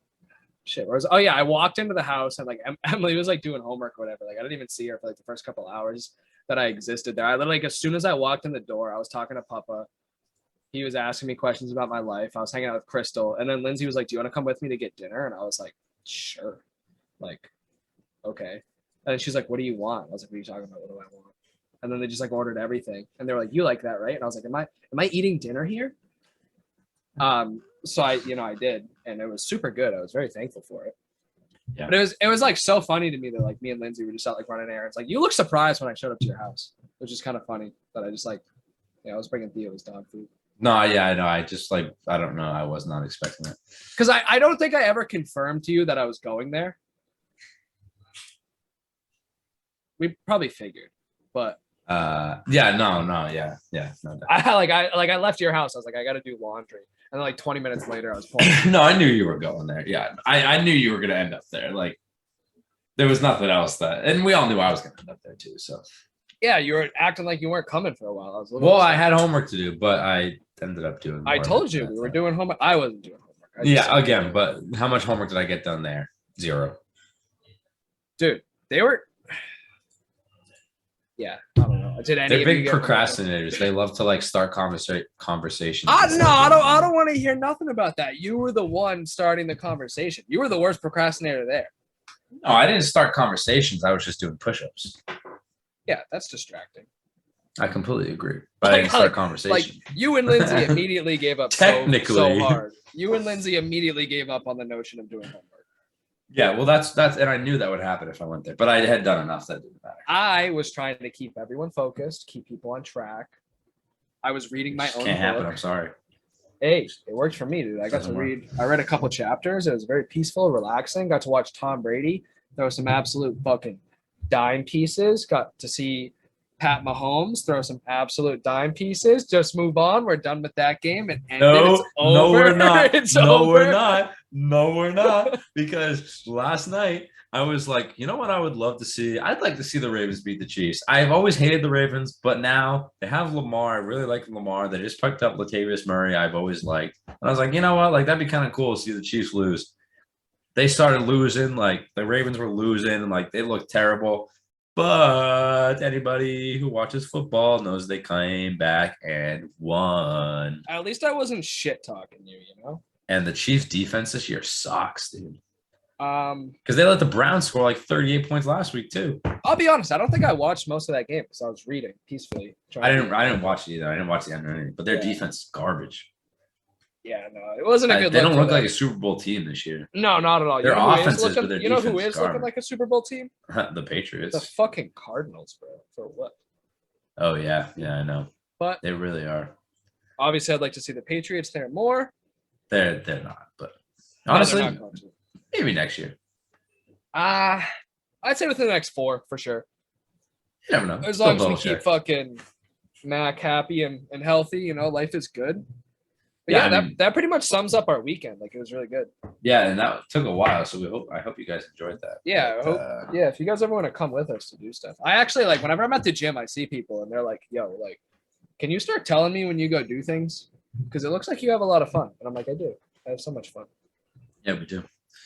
shit. I walked into the house and like Emily was like doing homework or whatever. Like I didn't even see her for like the first couple hours that I existed there. I literally, like, as soon as I walked in the door, I was talking to Papa. He was asking me questions about my life. I was hanging out with Crystal, and then Lindsay was like, "Do you want to come with me to get dinner?" And I was like, "Sure." Like, okay. And she's like, "What do you want?" I was like, "What are you talking about? What do I want?" And then they just like ordered everything, and they were like, "You like that, right?" And I was like, "Am I eating dinner here?" So I did, and it was super good. I was very thankful for it. Yeah. But it was like so funny to me that like me and Lindsay were just out like running errands. Like you look surprised when I showed up to your house, which is kind of funny that I just like, I was bringing Theo's dog food. No, yeah, I know. I just like, I don't know. I was not expecting it. Because I don't think I ever confirmed to you that I was going there. We probably figured, but no. I left your house. I was like, I got to do laundry, and then like 20 minutes later, I was pulling. No, I knew you were going there. Yeah, I knew you were gonna end up there. Like, there was nothing else and we all knew I was gonna end up there too. So. Yeah, you were acting like you weren't coming for a while. I had homework to do, but I ended up doing. I told you we were doing homework. I wasn't doing homework. But how much homework did I get done there? 0. Dude, they were. Yeah, I don't know. They're big procrastinators. They love to like start conversations. No, I don't want to hear nothing about that. You were the one starting the conversation. You were the worst procrastinator there. No, I didn't start conversations. I was just doing push-ups. Yeah, that's distracting. I completely agree. But I didn't start conversation. Like you and Lindsay immediately gave up technically so hard. You and Lindsay immediately gave up on the notion of doing homework. Yeah, well, that's and I knew that would happen if I went there, but I had done enough that didn't matter. I was trying to keep everyone focused, keep people on track. I was reading my own. Can't happen. I'm sorry. Hey, it worked for me, dude. I got to read. I read a couple chapters. It was very peaceful, relaxing. Got to watch Tom Brady. There was some absolute fucking dime pieces. Got to see Pat Mahomes throw some absolute dime pieces. Just move on. We're done with that game. It's over. No, we're not. It's no, over. we're not. No, we're not. Because last night I was like, you know what I would love to see? I'd like to see the Ravens beat the Chiefs. I've always hated the Ravens, but now they have Lamar. I really like Lamar. They just picked up Latavius Murray. I've always liked. And I was like, you know what? Like that'd be kind of cool to see the Chiefs lose. They started losing, like the Ravens were losing, and like they looked terrible. But anybody who watches football knows they came back and won. At least I wasn't shit talking you, you know? And the Chiefs defense this year sucks, dude. Um, Because they let the Browns score like 38 points last week too. I'll be honest, I don't think I watched most of that game because I was reading peacefully. I didn't watch it either. I didn't watch the end or anything. But their defense is garbage. Yeah, no, it wasn't a good. They don't look them. like a Super Bowl team this year. No, not at all. Their offenses, looking, but their you know who defense is looking like a Super Bowl team? The Patriots. The fucking Cardinals, bro. For what? Oh yeah, I know. But they really are. Obviously, I'd like to see the Patriots there more. They're not, but honestly, no, not maybe next year. I'd say within the next 4 for sure. You never know. As long as we keep fucking Mac happy and healthy, you know, life is good. But yeah, that pretty much sums up our weekend. Like it was really good. Yeah, and that took a while, so I hope you guys enjoyed that. Yeah, I hope. Yeah, if you guys ever want to come with us to do stuff, I actually like whenever I'm at the gym, I see people and they're like, "Yo, like, can you start telling me when you go do things? Because it looks like you have a lot of fun." And I'm like, "I do. I have so much fun." Yeah, we do.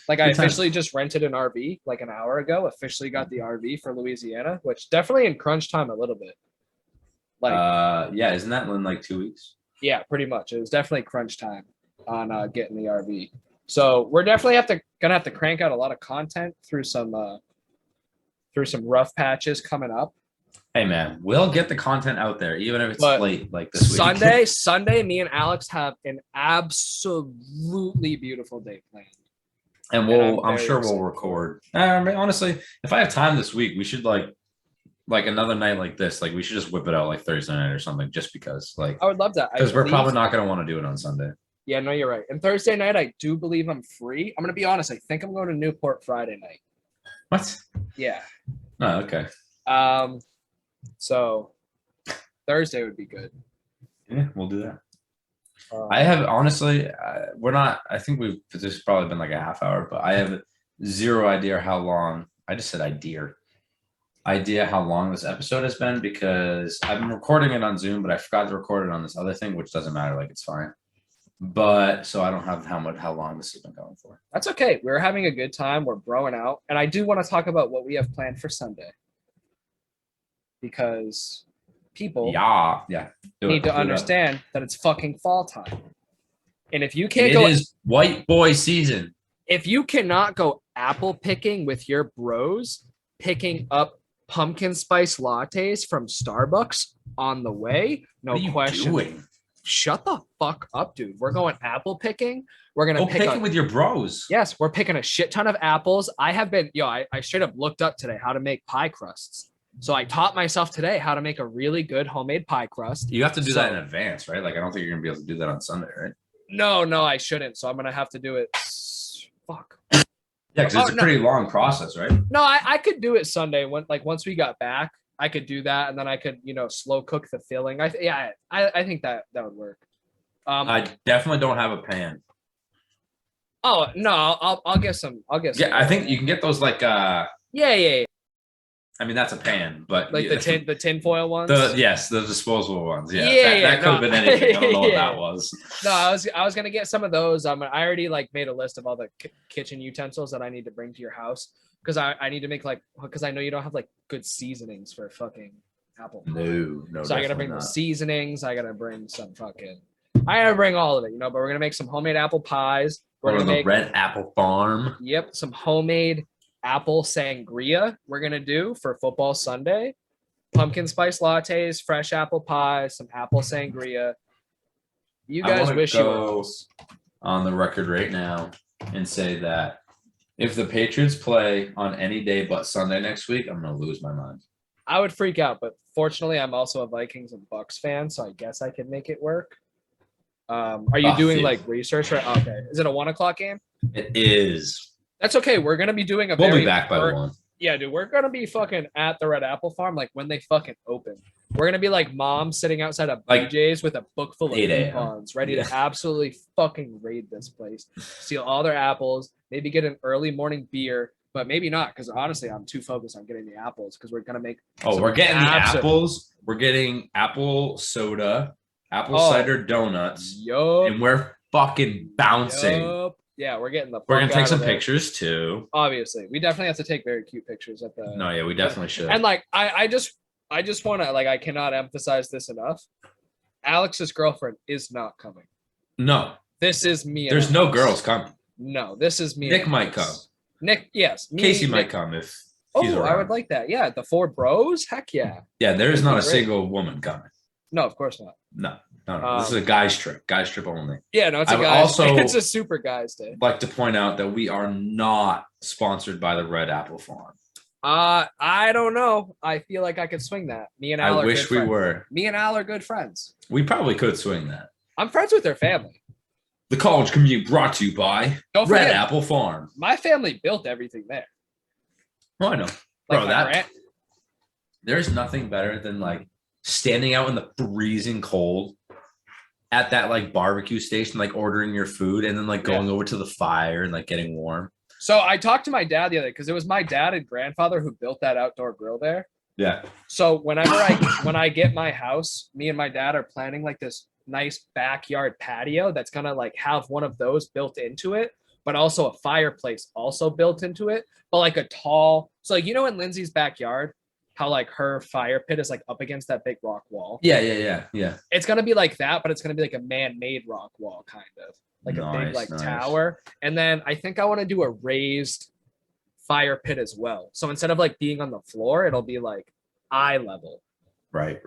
Like I officially just rented an RV like an hour ago. Officially got the RV for Louisiana, which definitely in crunch time a little bit. Like, yeah, isn't that in like 2 weeks? Yeah, pretty much. It was definitely crunch time on getting the RV. So we're definitely gonna have to crank out a lot of content through some rough patches coming up. Hey man, we'll get the content out there, even if it's late like this week. Sunday, me and Alex have an absolutely beautiful day planned. And I'm sure we'll record. Honestly, if I have time this week, we should like another night like this. Like we should just whip it out like Thursday night or something, just because. Like I would love that. Because we're probably not going to want to do it on Sunday. Yeah, no, you're right. And Thursday night, I do believe I'm free. I'm going to be honest. I think I'm going to Newport Friday night. What? Yeah. Oh, okay. So Thursday would be good. Yeah, we'll do that. I have honestly, we're not. I think this has probably been like a half hour, but I have zero idea how long. I just said idea how long this episode has been because I've been recording it on Zoom, but I forgot to record it on this other thing, which doesn't matter. Like it's fine. But so I don't have how long this has been going for. That's okay. We're having a good time. We're broing out, and I do want to talk about what we have planned for Sunday because people need to understand that it's fucking fall time. And if you can't it is white boy season. If you cannot go apple picking with your bros, picking up pumpkin spice lattes from Starbucks on the way, no question. Doing? Shut the fuck up, dude. We're going apple picking. We're gonna pick it with your bros. Yes, we're picking a shit ton of apples. I have been, I straight up looked up today how to make pie crusts. So I taught myself today how to make a really good homemade pie crust. You have to do that in advance, right? Like I don't think you're gonna be able to do that on Sunday, right? No, I shouldn't. So I'm gonna have to do it. Fuck. Yeah, because it's a pretty long process, right? No, I could do it Sunday once we got back. I could do that, and then I could slow cook the filling. I think that would work. I definitely don't have a pan. Oh no, I'll get some. Yeah, I think you can get those like. Yeah. I mean that's a pan, but like the tin foil ones. The disposable ones. Yeah, that could have been anything. I don't know what that was. No, I was gonna get some of those. I already made a list of all the kitchen utensils that I need to bring to your house because I need to make because I know you don't have good seasonings for fucking apple pie. No. So I gotta bring the seasonings. I gotta bring some I gotta bring all of it, but we're gonna make some homemade apple pies. We're gonna make Red Apple Farm. Yep, some homemade apple sangria we're gonna do for football Sunday. Pumpkin spice lattes, fresh apple pies, some apple sangria. You guys wish you were on the record right now and say that if the Patriots play on any day but Sunday next week, I'm gonna lose my mind. I would freak out, but fortunately, I'm also a Vikings and Bucks fan, so I guess I can make it work. Are you doing research? Right? Oh, okay. Is it a 1:00 game? It is. That's okay. We're gonna be doing We'll be back by 1. Yeah, dude. We're gonna be fucking at the Red Apple Farm when they fucking open. We're gonna be like mom sitting outside of BJ's with a book full of coupons, ready to absolutely fucking raid this place, steal all their apples, maybe get an early morning beer, but maybe not because honestly, I'm too focused on getting the apples because we're gonna make. Oh, we're getting the absolute- apples. We're getting apple soda, apple Oh, cider donuts, yup. and we're fucking bouncing. Yup. Yeah, we're getting the. We're gonna fuck take out some of there. pictures too. Obviously, we definitely have to take very cute pictures at the. No, yeah, we definitely should. And like, I just want to like, I cannot emphasize this enough. Alex's girlfriend is not coming. No, This is me. there's no girls coming. No, this is me. Nick might come. Nick, yes. Casey might Nick. come if Oh, he's around. I would like that. Yeah, the 4 bros. Heck yeah. Yeah, there is That'd not be a great. single woman coming. No, of course not. No. This is a guys trip. Guys trip only. Yeah, no, it's I a would guys. also- It's a super guys day. Like to point out that we are not sponsored by the Red Apple Farm. I don't know. I feel like I could swing that. Me and Al I are wish good we friends. were. Me and Al are good friends. We probably could swing that. I'm friends with their family. The college commute brought to you by Don't Red forget, Apple Farm. my family built everything there. Oh, I know. Like Bro, my that grand- there's nothing better than like standing out in the freezing cold at that like barbecue station, like ordering your food and then like going over to the fire and like getting warm. So I talked to my dad the other day because it was my dad and grandfather who built that outdoor grill there. Yeah. So when I get my house, me and my dad are planning like this nice backyard patio that's gonna like have one of those built into it, but also a fireplace also built into it, but like a tall. So like in Lindsay's backyard, how like her fire pit is like up against that big rock wall. Yeah. It's gonna be like that, but it's gonna be like a man-made rock wall, kind of like a big like Nice. tower. And then I think I want to do a raised fire pit as well. So instead of like being on the floor, it'll be like eye level. Right.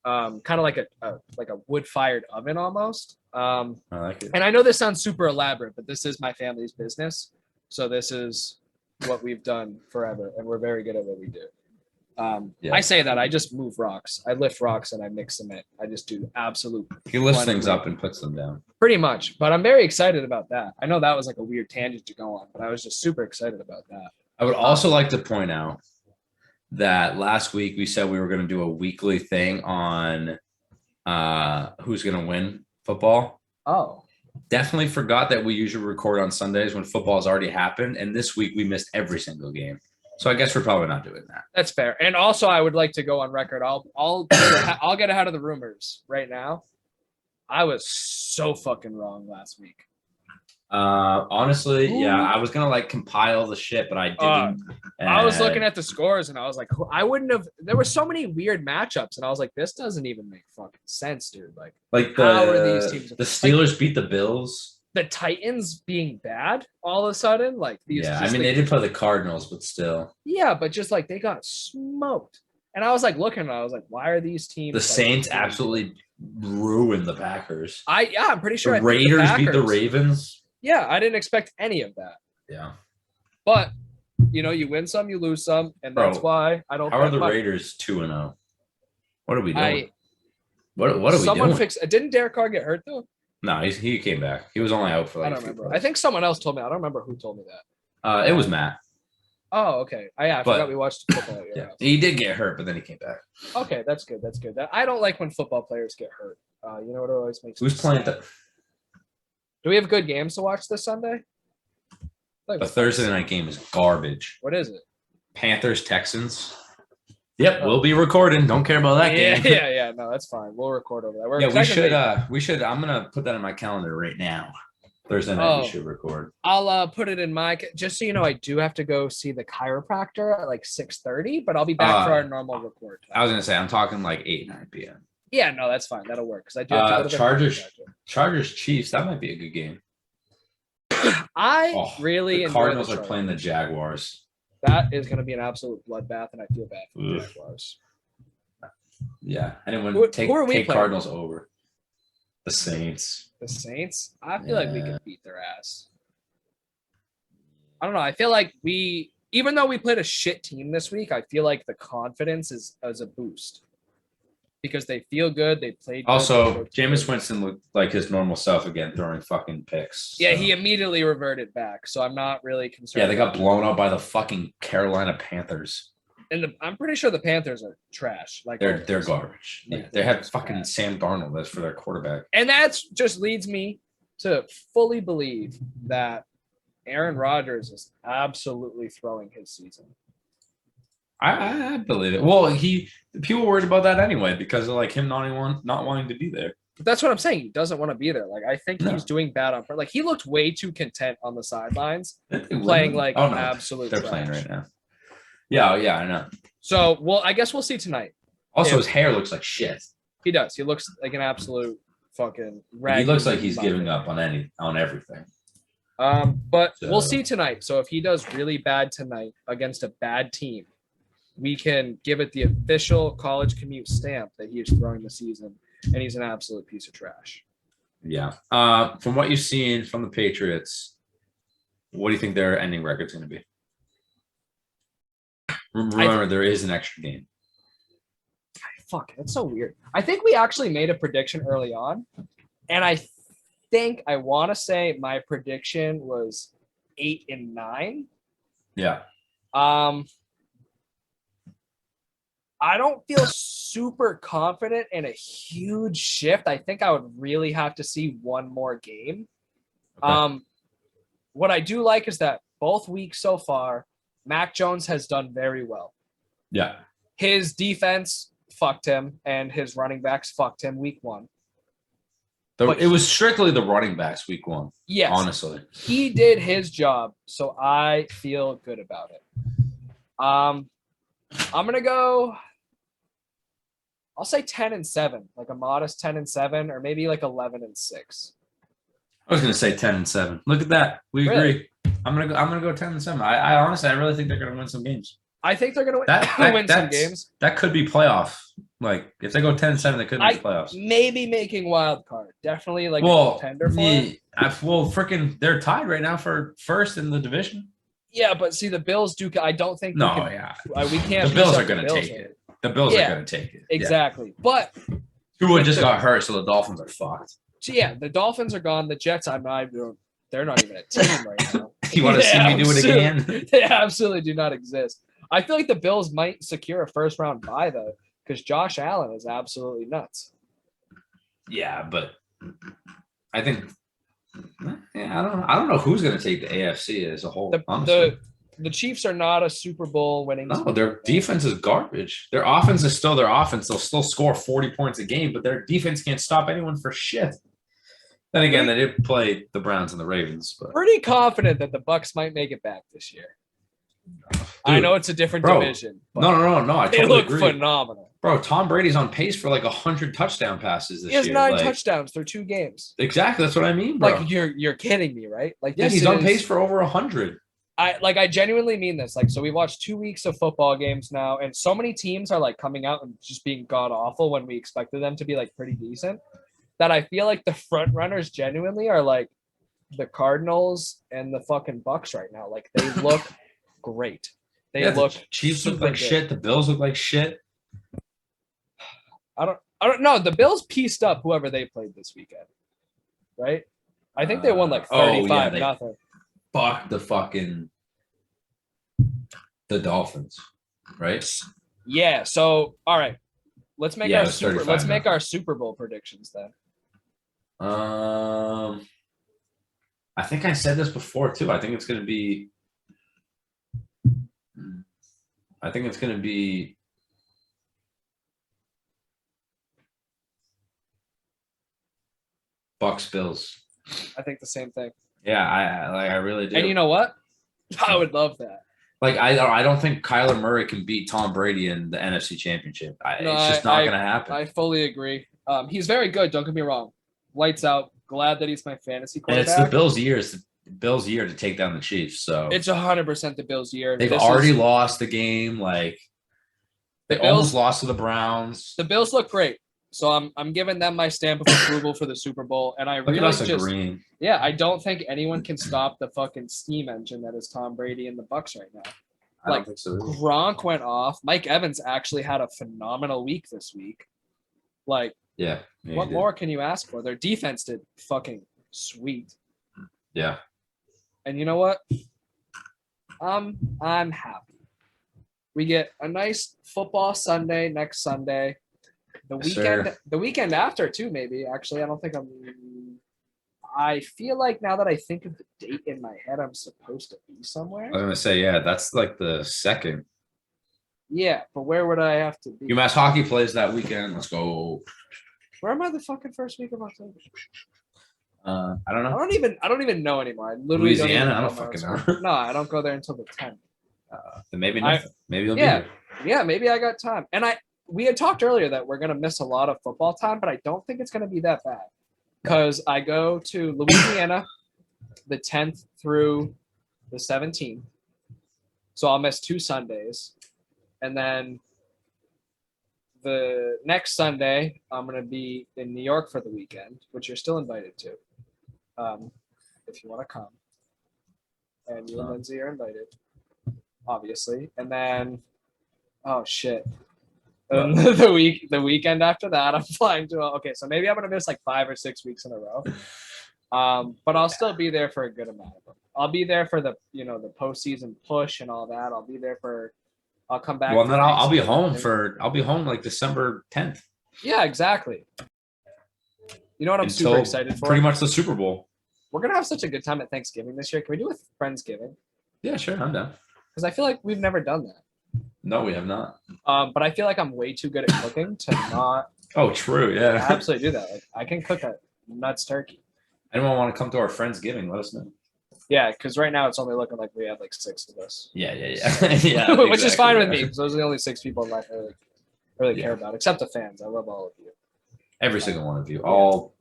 Kind of like a wood-fired oven almost. I like it. And I know this sounds super elaborate, but this is my family's business. So this is what we've done forever, and we're very good at what we do. Yeah. I say that I just move rocks. I lift rocks and I mix cement. I just do absolute He lifts things up and puts them down. pretty much. But I'm very excited about that. I know that was like a weird tangent to go on, but I was just super excited about that. I would also like to point out that last week we said we were going to do a weekly thing on who's going to win football. Oh, Definitely forgot that we usually record on Sundays when football's already happened. And this week we missed every single game. So I guess we're probably not doing that. that's fair. And also, I would like to go on record. I'll get ahead of the rumors right now. I was so fucking wrong last week. Honestly, yeah, I was gonna like compile the shit, but I didn't. I was looking And at the scores and I was like, I wouldn't have. There were so many weird matchups, and I was like, this doesn't even make fucking sense, dude. Like how are these teams- the Steelers beat the Bills. the Titans being bad all of a sudden, like these. Yeah, I just, mean like, they did play the Cardinals, but still, yeah, but just like they got smoked, and I was like looking, and I was like, why are these teams? the like, Saints absolutely ruined the Packers. I'm pretty sure The I think Raiders beat the Packers- Ravens. Yeah, I didn't expect any of that, Yeah. but you win some, you lose some, and that's Bro, why I don't. How are bet the much. Raiders 2-0? What are we doing? I What are we someone doing? fix. Didn't Derek Carr get hurt though? No, he came back. He was only out for like I don't a few remember. plays. I think someone else told me. I don't remember who told me that. It was Matt. Oh, okay. I But- forgot we watched football at your Yeah, house. he did get hurt, but then he came back. Okay, that's good. That's good. I don't like when football players get hurt. You know what always makes Who's me playing sad? the Do we have good games to watch this Sunday? Like, the Thursday night game is garbage. what is it? Panthers Texans. Yep, we'll be recording. Don't care about that yeah, game. yeah. No, that's fine. We'll record over that. We're Yeah, we technically- should. We should. I'm gonna put that in my calendar right now. Thursday night we Oh. should record. I'll put it in my. Just so you know, I do have to go see the chiropractor at like 6:30, but I'll be back for our normal record time. I was gonna say I'm talking like 8-9 p.m. Yeah, no, that's fine. That'll work because I do have to go to the Chargers. chiropractor. Chargers Chiefs. That might be a good game. I Oh, really the enjoy Cardinals the are playing the Chargers. Jaguars. That is going to be an absolute bloodbath, and I feel bad for the Ugh. Jaguars. Yeah, anyone Who take are we take playing? Cardinals over. The Saints. The Saints, I feel like we Yeah. could beat their ass. I don't know. I feel like even though we played a shit team this week, I feel like the confidence is as a boost because they feel good. They played. Good, Also, they looked Jameis good. Winston looked like his normal self again, throwing fucking picks. Yeah, so. he immediately reverted back, so I'm not really concerned. Yeah, they got about blown out by the fucking Carolina Panthers. that. And I'm pretty sure the Panthers are trash. Like They're always. garbage. Like, Yeah, they they're have just fucking bad. Sam Darnold as for their quarterback. And that's just leads me to fully believe that Aaron Rodgers is absolutely throwing his season. I believe it. Well, people worried about that anyway because of like him not wanting to be there. But that's what I'm saying. He doesn't want to be there. Like I think No. he's doing bad on. Like he looked way too content on the sidelines, Playing playing like oh no, absolute. they're trash. playing right now. Yeah, yeah, I know. So, well, I guess we'll see tonight. Also, his hair looks like shit. He does. He looks like an absolute fucking. He looks like he's giving up on everything. But we'll see tonight. So if he does really bad tonight against a bad team, we can give it the official college commute stamp that he is throwing the season, and he's an absolute piece of trash. Yeah. From what you've seen from the Patriots, what do you think their ending record's going to be? Remember, there is an extra game. Fuck, that's so weird. I think we actually made a prediction early on, and I think I want to say my prediction was 8-9. Yeah. I don't feel super confident in a huge shift. I think I would really have to see one more game. Okay. What I do like is that both weeks so far, Mac Jones has done very well. Yeah. His defense fucked him, and his running backs fucked him week 1. It was strictly the running backs week 1. Yes. Honestly. He did his job, so I feel good about it. I'm going to go, I'll say 10-7, like a modest 10-7, or maybe like 11-6. I was going to say 10-7. Look at that. We agree. I'm gonna go 10-7. I honestly, I really think they're gonna win some games. I think they're gonna win some games. That could be playoff. Like if they go 10-7, they could be playoffs. Maybe making wild card. Definitely like a contender for it. Well, freaking, they're tied right now for first in the division. Yeah, but see, the Bills do. I don't think. We can't. The Bills are gonna take it. The Bills are gonna take it. Exactly, but Tua just got hurt, so the Dolphins are fucked. So yeah, the Dolphins are gone. The Jets, they're not even a team right now. You want to see me do it again? They absolutely do not exist. I feel like the Bills might secure a first round bye though, because Josh Allen is absolutely nuts. Yeah, but I think I don't know who's going to take the AFC as a whole. The Chiefs are not a Super Bowl winning. No, their defense is garbage. Their offense is still their offense. They'll still score 40 points a game, but their defense can't stop anyone for shit. Then again, they did play the Browns and the Ravens. But pretty confident that the Bucs might make it back this year. Dude, I know it's a different division. No. I they totally look agree. Phenomenal. Bro, Tom Brady's on pace for like 100 touchdown passes this year. He has 9 touchdowns through 2 games. Exactly, that's what I mean, bro. Like you're kidding me, right? Like yeah, he's on pace for over 100. I genuinely mean this. Like, so we watched 2 weeks of football games now, and so many teams are like coming out and just being god awful when we expected them to be like pretty decent. That I feel like the front runners genuinely are like the Cardinals and the fucking Bucs right now. Like they look great. They look. The Chiefs look like shit. The Bills look like shit. I don't know. The Bills pieced up whoever they played this weekend, right? I think they won like 35-0. Fuck the Dolphins, right? Yeah. So all right, let's make our Super Bowl predictions then. I think I said this before too. I think it's gonna be Bucs Bills. I think the same thing. Yeah, I really do. And you know what? I would love that. Like I don't think Kyler Murray can beat Tom Brady in the NFC Championship. It's just not going to happen. I fully agree. He's very good. Don't get me wrong. Lights out. Glad that he's my fantasy quarterback. And it's the Bills' year. It's the Bills' year to take down the Chiefs. So it's 100% the Bills' year. They've already lost the game. Like they almost lost to the Browns. The Bills look great. So I'm giving them my stamp of approval for the Super Bowl, and I really I don't think anyone can stop the fucking steam engine that is Tom Brady and the Bucs right now. I don't think so. Gronk went off. Mike Evans actually had a phenomenal week this week. Like, what more can you ask for? Their defense did fucking sweet. Yeah. And you know what? I'm happy. We get a nice football Sunday next Sunday. The weekend after too, maybe. Actually, I don't think I feel like now that I think of the date in my head, I'm supposed to be somewhere. I was gonna say, yeah, that's like the second. Yeah, but where would I have to be? UMass hockey plays that weekend. Let's go. Where am I the fucking first week of October? I don't know. I don't even know anymore. I literally Louisiana? I don't don't even fucking know. know. No, I don't go there until the 10th. Then maybe I- nothing. Maybe you'll yeah. be here. Yeah, maybe I got time. And we had talked earlier that we're gonna miss a lot of football time, but I don't think it's gonna be that bad. Because I go to Louisiana the 10th through the 17th. So I'll miss 2 Sundays. And then the next Sunday, I'm going to be in New York for the weekend, which you're still invited to, if you want to come. And you and Lindsay are invited, obviously. And then, oh shit, and the weekend after that, I'm flying to. Okay, so maybe I'm going to miss like 5 or 6 weeks in a row. But I'll still be there for a good amount of them. I'll be there for the the postseason push and all that. I'll be there for. I'll come back. Well, then I'll be home I'll be home like December 10th. Yeah, exactly. You know what I'm super excited for? Pretty much the Super Bowl. We're gonna have such a good time at Thanksgiving this year. Can we do a Friendsgiving? Yeah, sure, I'm down. Because I feel like we've never done that. No, we have not. But I feel like I'm way too good at cooking to not. Oh, true. Yeah. Absolutely do that. Like I can cook a nuts turkey. Anyone want to come to our Friendsgiving? Let us know. Yeah, because right now it's only looking like we have like 6 of us. Yeah. Yeah, which is fine with me because those are the only 6 people in life I really care about, except the fans. I love all of you. Every single one of you, all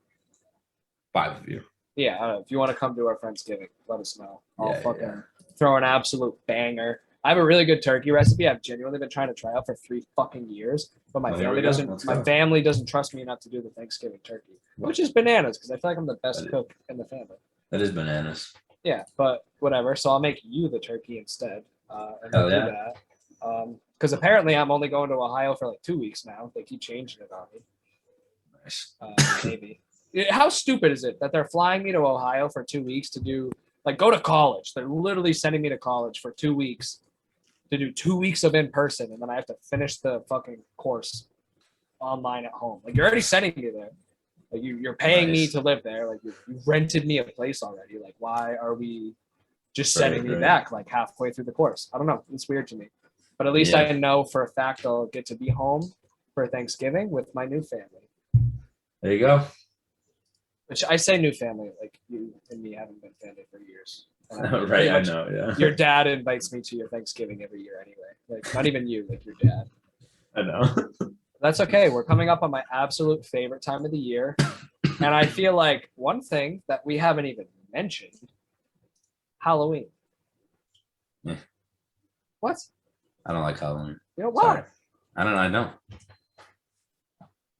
5 of you. Yeah, if you want to come to our Friendsgiving, let us know. I'll Yeah. throw an absolute banger. I have a really good turkey recipe. I've genuinely been trying to try out for 3 fucking years, but my family doesn't. My family doesn't trust me enough to do the Thanksgiving turkey, which is bananas because I feel like I'm the best cook in the family. That is bananas. Yeah, but whatever. So I'll make you the turkey instead, and Hell do yeah. that. Because apparently I'm only going to Ohio for like 2 weeks now. They keep changing it on me. Nice. Maybe. How stupid is it that they're flying me to Ohio for 2 weeks to do go to college? They're literally sending me to college for 2 weeks to do 2 weeks of in person, and then I have to finish the fucking course online at home. Like you're already sending me there. Like you're paying me to live there. Like you rented me a place already. Like why are we just sending me back like halfway through the course? I don't know. It's weird to me. But at least I know for a fact I'll get to be home for Thanksgiving with my new family. There you go. Which I say new family, like you and me haven't been family for years. Right, I know, yeah. Your dad invites me to your Thanksgiving every year anyway. Like not even you, like your dad. I know. That's okay. We're coming up on my absolute favorite time of the year. And I feel like one thing that we haven't even mentioned, Halloween. Yeah. What? I don't like Halloween. You know what? Sorry. I don't know. I know.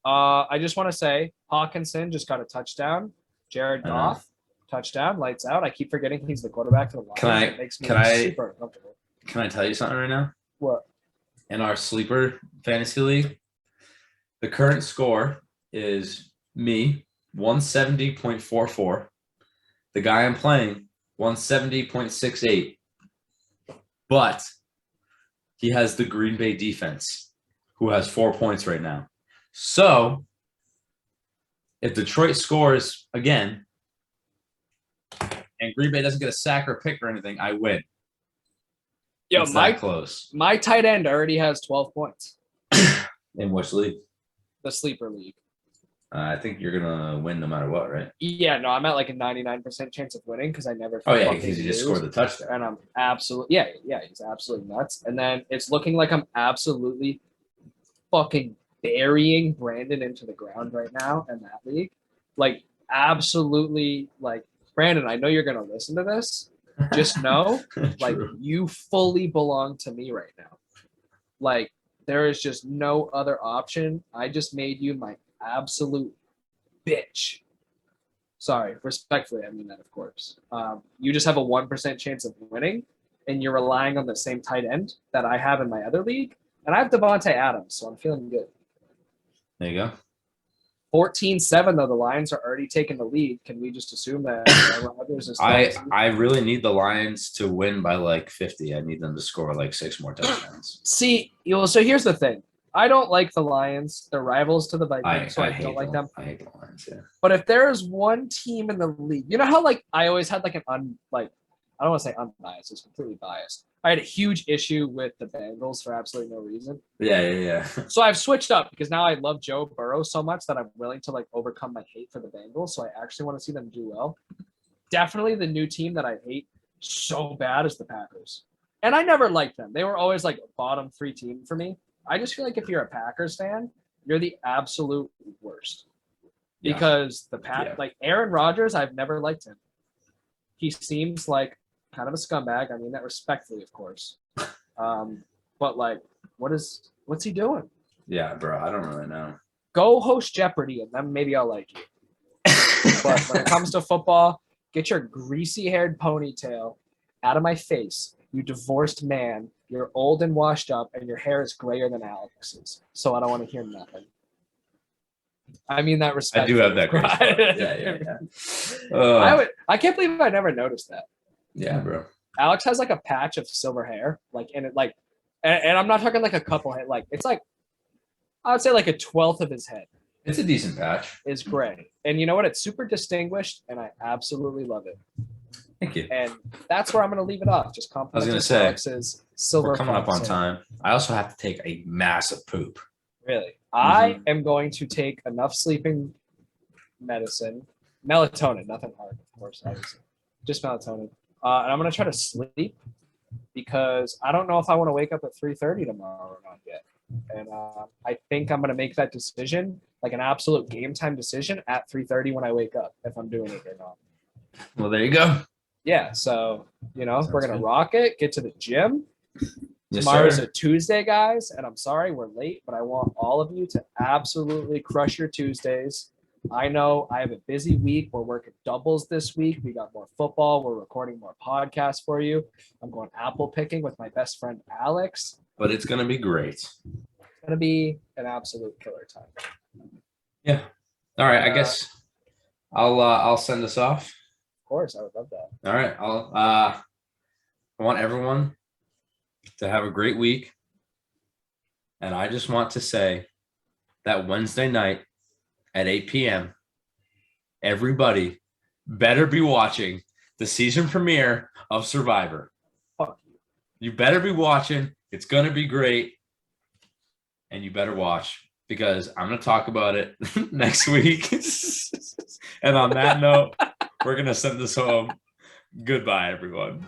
I just want to say Hawkinson just got a touchdown. Jared Goff, touchdown, lights out. I keep forgetting he's the quarterback for the Lions. It makes me super uncomfortable. Can I tell you something right now? What? In our sleeper fantasy league, the current score is me 170.44. The guy I'm playing 170.68. But he has the Green Bay defense, who has 4 points right now. So if Detroit scores again and Green Bay doesn't get a sack or a pick or anything, I win. Yo, it's that close. My tight end already has 12 points. In which league? The sleeper league. I think you're gonna win no matter what, right? Yeah, no, I'm at like a 99% chance of winning because I never. Oh yeah, because you just scored the touchdown. And I'm absolutely he's absolutely nuts. And then it's looking like I'm absolutely fucking burying Brandon into the ground right now in that league. Like absolutely, like Brandon, I know you're gonna listen to this. Just know, like you fully belong to me right now. Like there is just no other option. I just made you my absolute bitch. Sorry, respectfully, I mean that, of course. You just have a 1% chance of winning, and you're relying on the same tight end that I have in my other league. And I have Devontae Adams, so I'm feeling good. There you go. 14-7, though. The Lions are already taking the lead. Can we just assume that Rodgers is I really need the Lions to win by like 50. I need them to score like 6 more touchdowns. See, so here's the thing. I don't like the Lions. They're rivals to the Vikings, so I hate don't like them. I hate the Lions. Yeah. But if there's one team in the league, you know how like I always had like I don't want to say unbiased, it's completely biased. I had a huge issue with the Bengals for absolutely no reason. Yeah. So I've switched up because now I love Joe Burrow so much that I'm willing to like overcome my hate for the Bengals. So I actually want to see them do well. Definitely the new team that I hate so bad is the Packers. And I never liked them. They were always like a bottom 3 team for me. I just feel like if you're a Packers fan, you're the absolute worst. Because like Aaron Rodgers, I've never liked him. He seems like kind of a scumbag. I mean that respectfully, of course. But like, what's he doing? Yeah, bro. I don't really know. Go host Jeopardy, and then maybe I'll like you. But when it comes to football, get your greasy-haired ponytail out of my face. You divorced man. You're old and washed up, and your hair is grayer than Alex's. So I don't want to hear nothing. I mean that respect. I do have that gray. Yeah. I can't believe I never noticed that. Yeah, bro. Alex has like a patch of silver hair, like, and it like, and I'm not talking like a couple head, like it's like, I would say like a 1/12 of his head. It's a decent patch. Is gray, and you know what? It's super distinguished, and I absolutely love it. Thank you. And that's where I'm going to leave it off. Just I was going to say, Alex's silver. We're coming up on time. I also have to take a massive poop. Really? I am going to take enough sleeping medicine, melatonin, nothing hard, of course, obviously, just melatonin. And I'm going to try to sleep because I don't know if I want to wake up at 3:30 tomorrow or not yet. And I think I'm going to make that decision, like an absolute game time decision at 3:30 when I wake up, if I'm doing it or not. Well, there you go. Yeah. So, we're going to rock it, get to the gym. Yes, Tomorrow's sir. a Tuesday, guys, and I'm sorry we're late, but I want all of you to absolutely crush your Tuesdays. I know I have a busy week. We're working doubles this week. We got more football. We're recording more podcasts for you. I'm going apple picking with my best friend, Alex. But it's going to be great. It's going to be an absolute killer time. Yeah. All right. I guess I'll send us off. Of course. I would love that. All right. I want everyone to have a great week. And I just want to say that Wednesday night at 8 p.m., everybody better be watching the season premiere of Survivor. Fuck you. You better be watching. It's going to be great. And you better watch because I'm going to talk about it next week. And on that note, we're going to send this home. Goodbye, everyone.